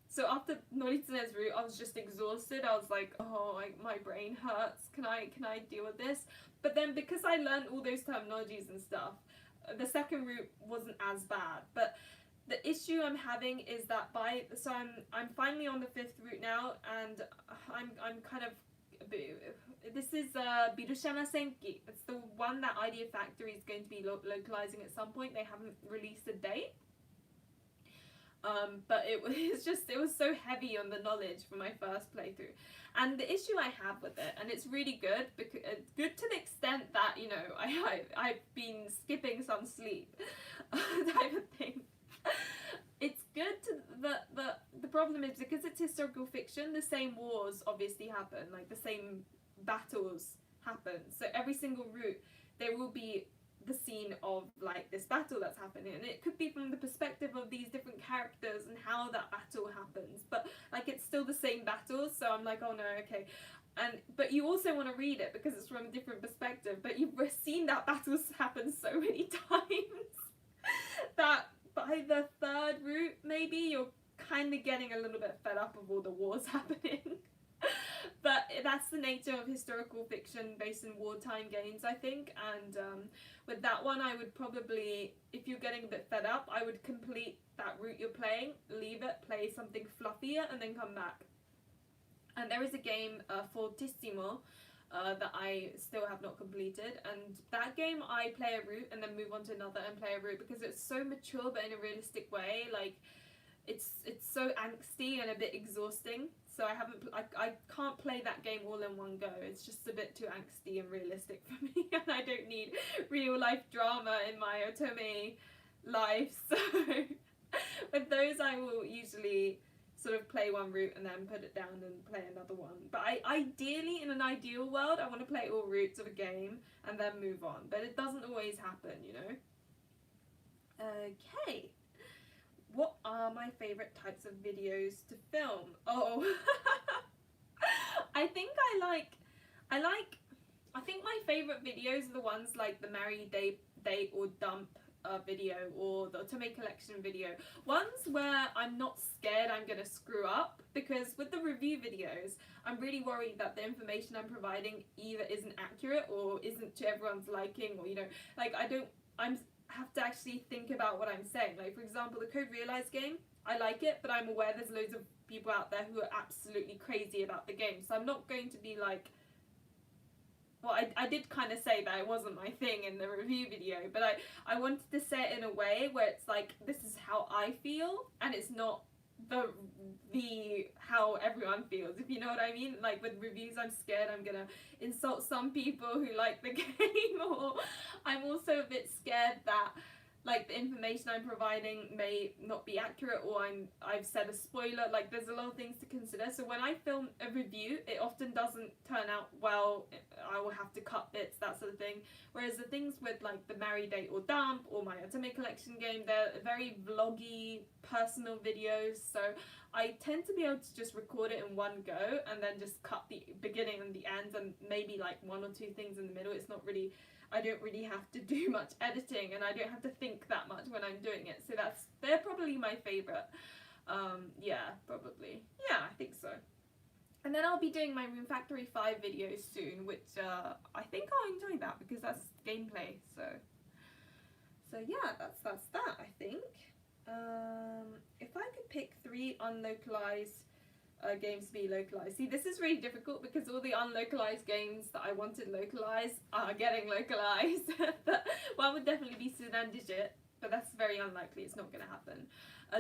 So after Noritsune's route, I was just exhausted. I was like, oh, my brain hurts. Can I deal with this? But then because I learned all those terminologies and stuff, the second route wasn't as bad. But the issue I'm having is that I'm finally on the 5th route now, and I'm kind of, this is Birushana Senki. It's the one that Idea Factory is going to be localizing at some point. They haven't released a date. But it was so heavy on the knowledge for my first playthrough. And the issue I have with it, and it's really good, because good to the extent that, you know, I've been skipping some sleep type of thing. It's good to the problem is, because it's historical fiction, the same wars obviously happen, like the same battles happen. So every single route there will be the scene of like this battle that's happening, and it could be from the perspective of these different characters and how that battle happens, but like it's still the same battle. So I'm like, oh no, okay. But you also want to read it because it's from a different perspective, but you've seen that battle happen so many times that by the 3rd route maybe you're kind of getting a little bit fed up of all the wars happening. But that's the nature of historical fiction based in wartime games, I think. And with that one, I would probably, if you're getting a bit fed up, I would complete that route you're playing, leave it, play something fluffier, and then come back. And there is a game, Fortissimo, that I still have not completed. And that game, I play a route and then move on to another and play a route, because it's so mature but in a realistic way. Like, it's so angsty and a bit exhausting. So I can't play that game all in one go. It's just a bit too angsty and realistic for me, and I don't need real life drama in my Otome life. So with those, I will usually sort of play one route and then put it down and play another one. But ideally, in an ideal world, I want to play all routes of a game and then move on. But it doesn't always happen, you know. Okay. What are my favourite types of videos to film? Oh, I think I think my favourite videos are the ones like the marry, date or dump video, or the Otome collection video. Ones where I'm not scared I'm going to screw up, because with the review videos, I'm really worried that the information I'm providing either isn't accurate or isn't to everyone's liking, or, you know, like I'm have to actually think about what I'm saying. Like, for example, the Code Realized game, I like it, but I'm aware there's loads of people out there who are absolutely crazy about the game, so I'm not going to be like, well, I did kind of say that it wasn't my thing in the review video, but I wanted to say it in a way where it's like, this is how I feel, and it's not the how everyone feels, if you know what I mean. Like with reviews, I'm scared I'm gonna insult some people who like the game, or I'm also a bit scared that like the information I'm providing may not be accurate, or I've said a spoiler. Like there's a lot of things to consider. So when I film a review, it often doesn't turn out well. I will have to cut bits, that sort of thing. Whereas the things with like the Marry Date or Dump or my Otome collection game, they're very vloggy, personal videos. So I tend to be able to just record it in one go and then just cut the beginning and the end and maybe like one or two things in the middle. It's not really, I don't really have to do much editing, and I don't have to think that much when I'm doing it. So they're probably my favorite. Yeah, probably. Yeah, I think so. And then I'll be doing my Room Factory 5 videos soon, which I think I'll enjoy that because that's gameplay. So yeah, that's that, I think. If I could pick 3 unlocalized games to be localized. See, this is really difficult because all the unlocalized games that I wanted localized are getting localized. One would definitely be Sudan Digit, but that's very unlikely. It's not going to happen.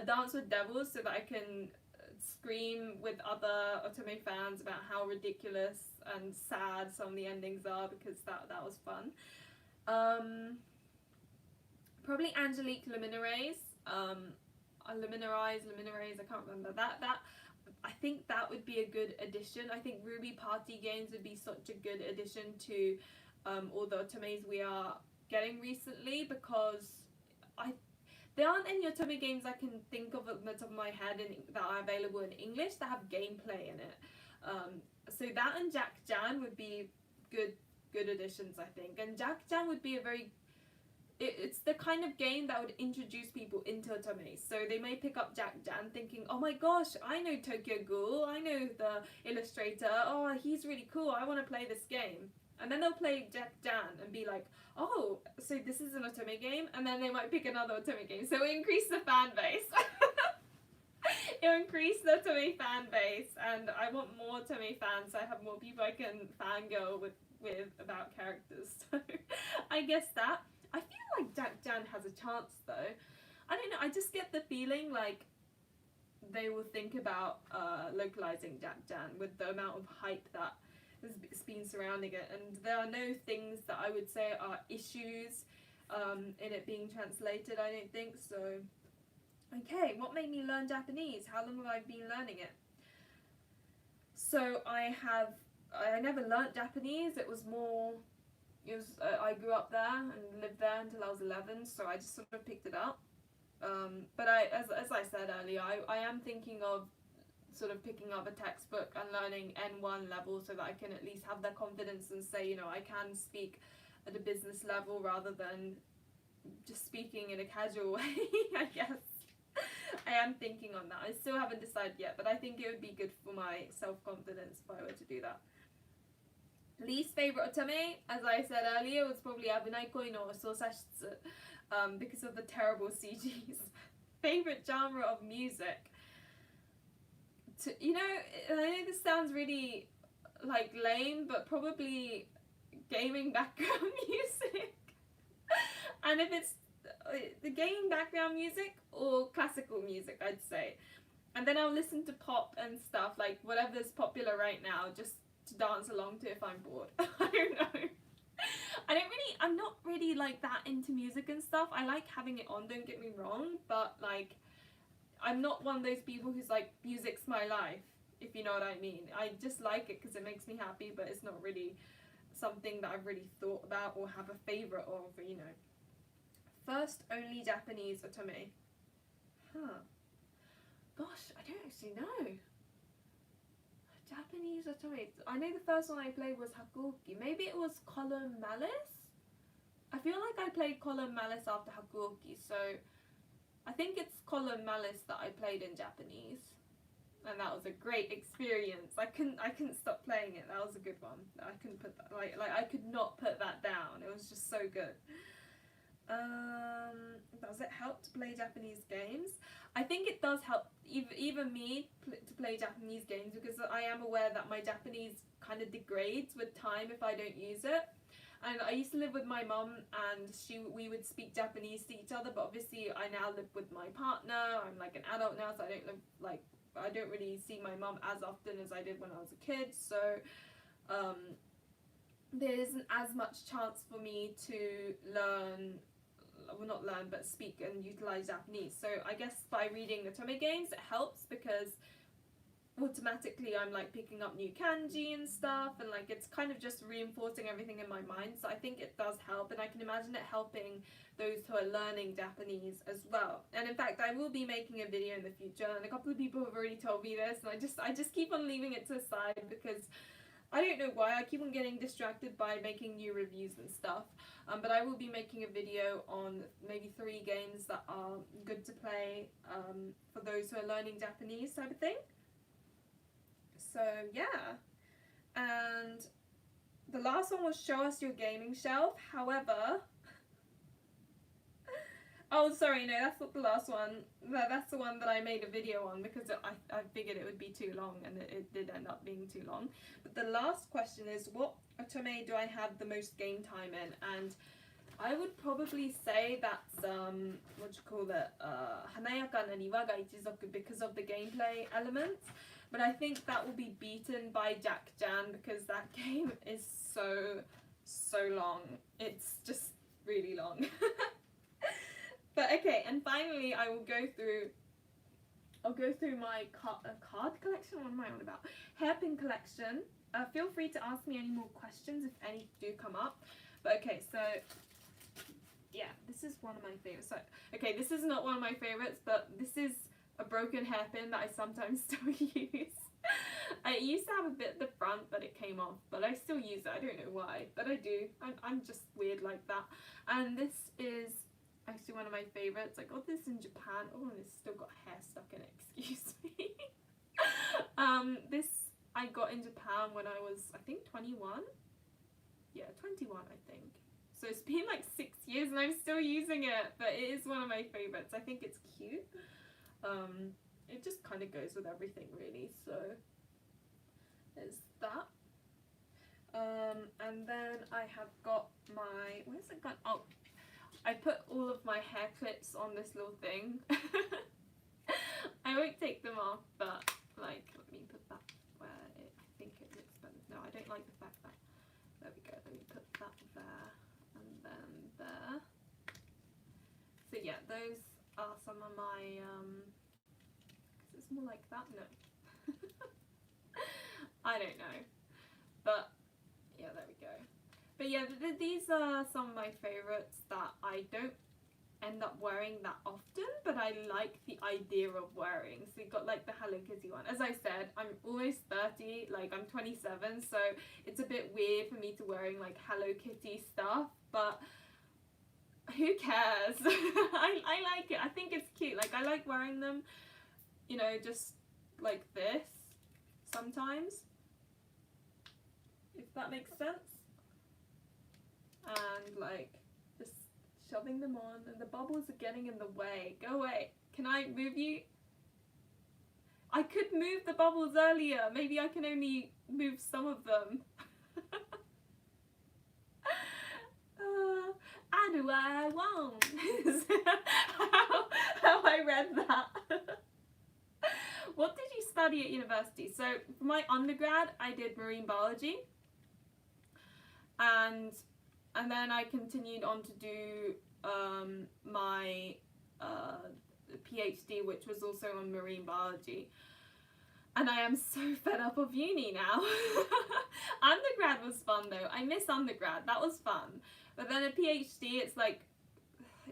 Dance with Devils, so that I can scream with other Otome fans about how ridiculous and sad some of the endings are, because that was fun. Probably Angelique Luminaries. Luminaries, I can't remember. That I think that would be a good addition. I think Ruby Party games would be such a good addition to all the Otomes we are getting recently, because there aren't any Otome games I can think of at the top of my head that are available in English that have gameplay in it. So that and Jack Jeanne would be good additions, I think. And Jack Jeanne would be a very it's the kind of game that would introduce people into Otome. So they may pick up Jack Jeanne thinking, oh my gosh, I know Tokyo Ghoul, I know the illustrator, oh, he's really cool, I want to play this game. And then they'll play Jack Jeanne and be like, oh, so this is an Otome game? And then they might pick another Otome game. So it increase the fan base. It'll increase the Otome fan base, and I want more Otome fans, so I have more people I can fangirl with about characters. So I guess that. I feel like Jack Jeanne has a chance though. I don't know, I just get the feeling like they will think about localizing Jack Jeanne with the amount of hype that has been surrounding it, and there are no things that I would say are issues in it being translated, I don't think so. Okay, what made me learn Japanese? How long have I been learning it? So I never learnt Japanese. I grew up there and lived there until I was 11, so I just sort of picked it up. But as I said earlier, I am thinking of sort of picking up a textbook and learning N1 level, so that I can at least have the confidence and say, you know, I can speak at a business level rather than just speaking in a casual way, I guess. I am thinking on that. I still haven't decided yet, but I think it would be good for my self-confidence if I were to do that. Least favorite Otome, as I said earlier, was probably Abunai Koi no Sosashitsu, because of the terrible CGs. Favorite genre of music. You know, I know this sounds really like lame, but probably gaming background music. And if it's the gaming background music or classical music, I'd say. And then I'll listen to pop and stuff, like whatever's popular right now, just to dance along to if I'm bored. I don't know. I'm not really like that into music and stuff. I like having it on, don't get me wrong, but like I'm not one of those people who's like, music's my life, if you know what I mean. I just like it because it makes me happy, but it's not really something that I've really thought about or have a favourite of, you know. First only Japanese Otome. Gosh, I don't actually know. Japanese Otome. I know the first one I played was Hakuoki. Maybe it was Column Malice? I feel like I played Column Malice after Hakuoki, so I think it's Column Malice that I played in Japanese. And that was a great experience. I couldn't stop playing it. That was a good one. I couldn't put that, like I could not put that down. It was just so good. Does it help to play Japanese games? I think it does help even me to play Japanese games, because I am aware that my Japanese kind of degrades with time if I don't use it. And I used to live with my mum, and we would speak Japanese to each other, but obviously I now live with my partner. I'm like an adult now, so I don't really see my mum as often as I did when I was a kid, so there isn't as much chance for me to learn well, not learn, but speak and utilize Japanese. So I guess by reading the Otome games, it helps because automatically I'm like picking up new kanji and stuff, and like it's kind of just reinforcing everything in my mind. So I think it does help, and I can imagine it helping those who are learning Japanese as well. And in fact, I will be making a video in the future, and a couple of people have already told me this, and I just keep on leaving it to the side because I don't know why, I keep on getting distracted by making new reviews and stuff. But I will be making a video on maybe 3 games that are good to play for those who are learning Japanese type of thing. So yeah, and the last one was show us your gaming shelf. However, oh sorry, no, that's not the last one. That's the one that I made a video on because I figured it would be too long, and it did end up being too long. But the last question is, what Otome do I have the most game time in? And I would probably say that's what do you call it, Hanayaka na Niwa ga Ichizoku, because of the gameplay elements. But I think that will be beaten by Jeanne because that game is so long. It's just really long. But okay, and finally I will go through my card collection. What am I on about? Hairpin collection. Feel free to ask me any more questions if any do come up. But okay, so yeah, this is one of my favorites. So okay, this is not one of my favorites, but this is a broken hairpin that I sometimes still use. I used to have a bit at the front, but it came off, but I still use it. I don't know why, but I do. I'm just weird like that. And this is actually one of my favorites. I got this in Japan. Oh, and it's still got hair stuck in it, excuse me. This I got in Japan when I was, I think, 21. Yeah, 21 I think. So it's been like 6 years and I'm still using it, but it is one of my favorites. I think it's cute. It just kind of goes with everything really, so there's that. And then I have got my, where's it gone? Oh, I put all of my hair clips on this little thing. I won't take them off, but like, let me put that where I think it looks better. No, I don't like the fact that, there we go, let me put that there, and then there. So yeah, those are some of my, it's more like that, no. I don't know, but yeah, there we go. But yeah, these are some of my favourites that I don't end up wearing that often, but I like the idea of wearing. So you got like the Hello Kitty one. As I said, I'm almost 30, like I'm 27, so it's a bit weird for me to wearing like Hello Kitty stuff, but who cares? I like it. I think it's cute. Like I like wearing them, you know, just like this sometimes, if that makes sense. And like just shoving them on, and the bubbles are getting in the way. Go away. Can I move you? I could move the bubbles earlier. Maybe I can only move some of them. And I won't. how I read that. What did you study at university? So for my undergrad, I did marine biology, and then I continued on to do my PhD, which was also on marine biology. And I am so fed up of uni now. Undergrad was fun though. I miss undergrad. That was fun. But then a PhD, it's like,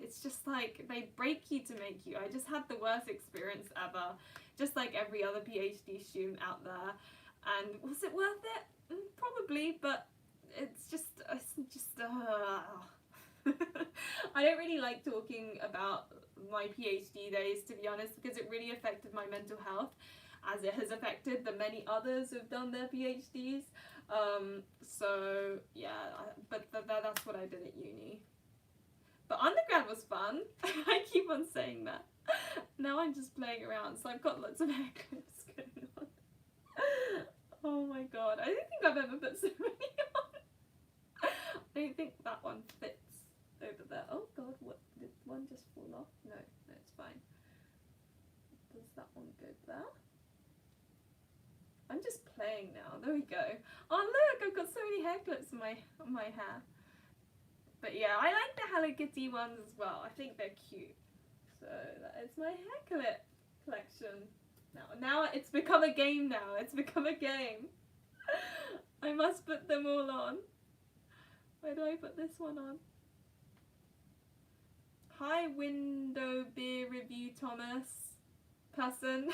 it's just like they break you to make you. I just had the worst experience ever, just like every other PhD student out there. And was it worth it? Probably, but it's just I don't really like talking about my PhD days, to be honest, because it really affected my mental health, as it has affected the many others who've done their PhDs. So yeah, but that's what I did at uni. But undergrad was fun. I keep on saying that. Now I'm just playing around, so I've got lots of hair clips going on. Oh my god, I don't think I've ever put so many on. I don't think that one fits over there. Oh god, what, did one just fall off? No, it's fine. Does that one go there? I'm just playing now. There we go. Oh look, I've got so many hair clips on my hair. But yeah, I like the Hello Kitty ones as well. I think they're cute. So that is my hair clip collection. Now it's become a game now. It's become a game. I must put them all on. Where do I put this one on? Hi, window beer review Thomas person.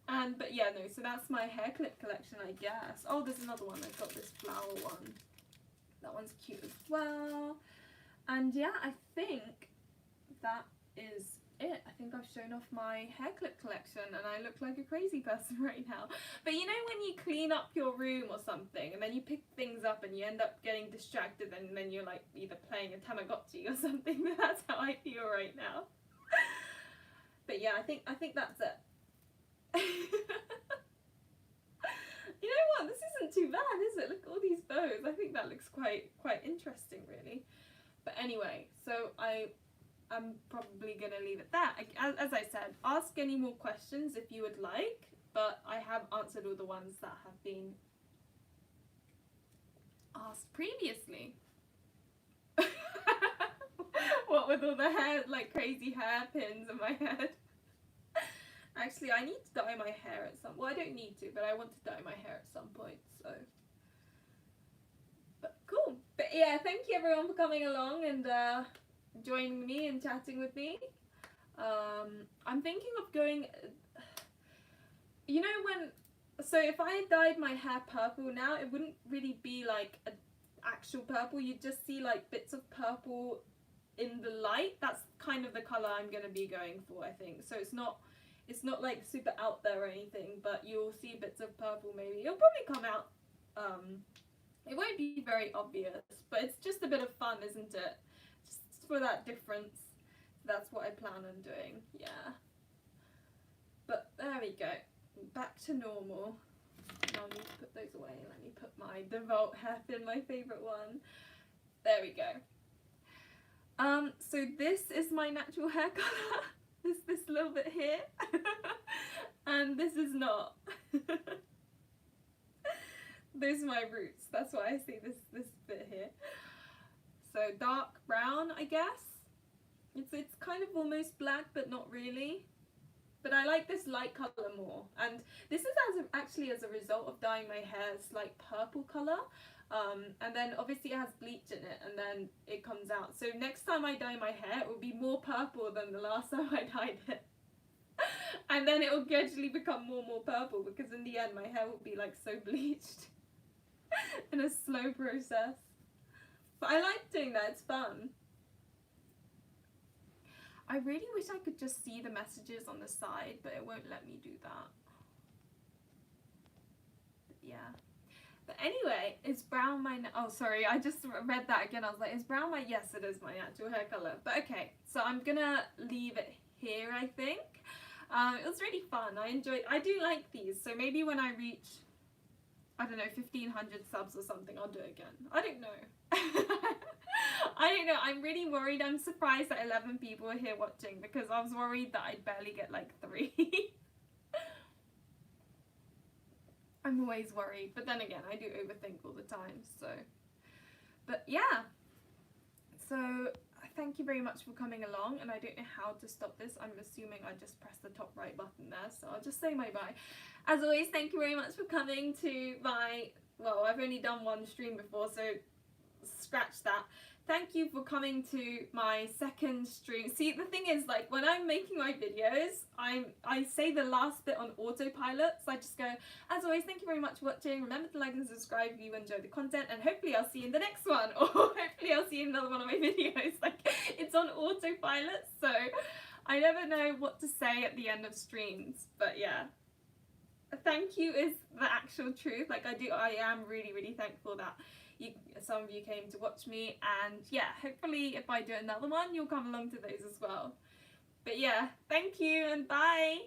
But yeah, no, so that's my hair clip collection, I guess. Oh, there's another one. I've got this flower one. That one's cute as well. And yeah, I think that is it. I think I've shown off my hair clip collection and I look like a crazy person right now. But you know when you clean up your room or something and then you pick things up and you end up getting distracted and then you're like either playing a Tamagotchi or something? That's how I feel right now. But yeah, I think that's it. You know what? This isn't too bad, is it? Look at all these bows. I think that looks quite interesting, really. But anyway, so I'm probably going to leave it there. As I said, ask any more questions if you would like, but I have answered all the ones that have been asked previously. What with all the hair, like crazy hairpins in my head. Actually, I need to dye my hair at some... Well, I don't need to, but I want to dye my hair at some point, so... But cool. But yeah, thank you everyone for coming along and joining me and chatting with me. I'm thinking of going... You know when... So if I dyed my hair purple now, it wouldn't really be like an actual purple. You'd just see like bits of purple in the light. That's kind of the colour I'm going to be going for, I think. So it's not like super out there or anything, but you'll see bits of purple maybe. It'll probably come out, it won't be very obvious, but it's just a bit of fun, isn't it? Just for that difference. That's what I plan on doing, yeah. But there we go. Back to normal. Now I need to put those away. Let me put my DeVault hairpin, my favourite one. There we go. So this is my natural hair colour. This little bit here. And this is not. Those are my roots. That's why I see this bit here. So dark brown, I guess. It's kind of almost black, but not really. But I like this light colour more. And this is actually as a result of dyeing my hair slight purple colour. And then obviously it has bleach in it and then it comes out. So next time I dye my hair, it will be more purple than the last time I dyed it. And then it will gradually become more and more purple because in the end my hair will be like so bleached. In a slow process. But I like doing that, it's fun. I really wish I could just see the messages on the side, but it won't let me do that. But yeah. But anyway, is brown my... Oh, sorry, I just read that again. I was like, is brown my... Yes, it is my natural hair colour. But okay, so I'm going to leave it here, I think. It was really fun. I do like these. So maybe when I reach, I don't know, 1,500 subs or something, I'll do it again. I don't know. I don't know. I'm really worried. I'm surprised that 11 people are here watching because I was worried that I'd barely get like 3. I'm always worried, but then again, I do overthink all the time, so. But yeah, so thank you very much for coming along, and I don't know how to stop this. I'm assuming I just press the top right button there, so I'll just say my bye. As always, thank you very much for coming to my, well, I've only done one stream before, so scratch that. Thank you for coming to my second stream. See, the thing is, like, when I'm making my videos, I say the last bit on autopilot, so I just go, as always, thank you very much for watching. Remember to like and subscribe if you enjoy the content, and hopefully I'll see you in the next one, or hopefully I'll see you in another one of my videos. Like, it's on autopilot, so I never know what to say at the end of streams, but yeah. Thank you is the actual truth. Like, I am really, really thankful that some of you came to watch me, and yeah, hopefully if I do another one, you'll come along to those as well. But yeah, thank you and bye!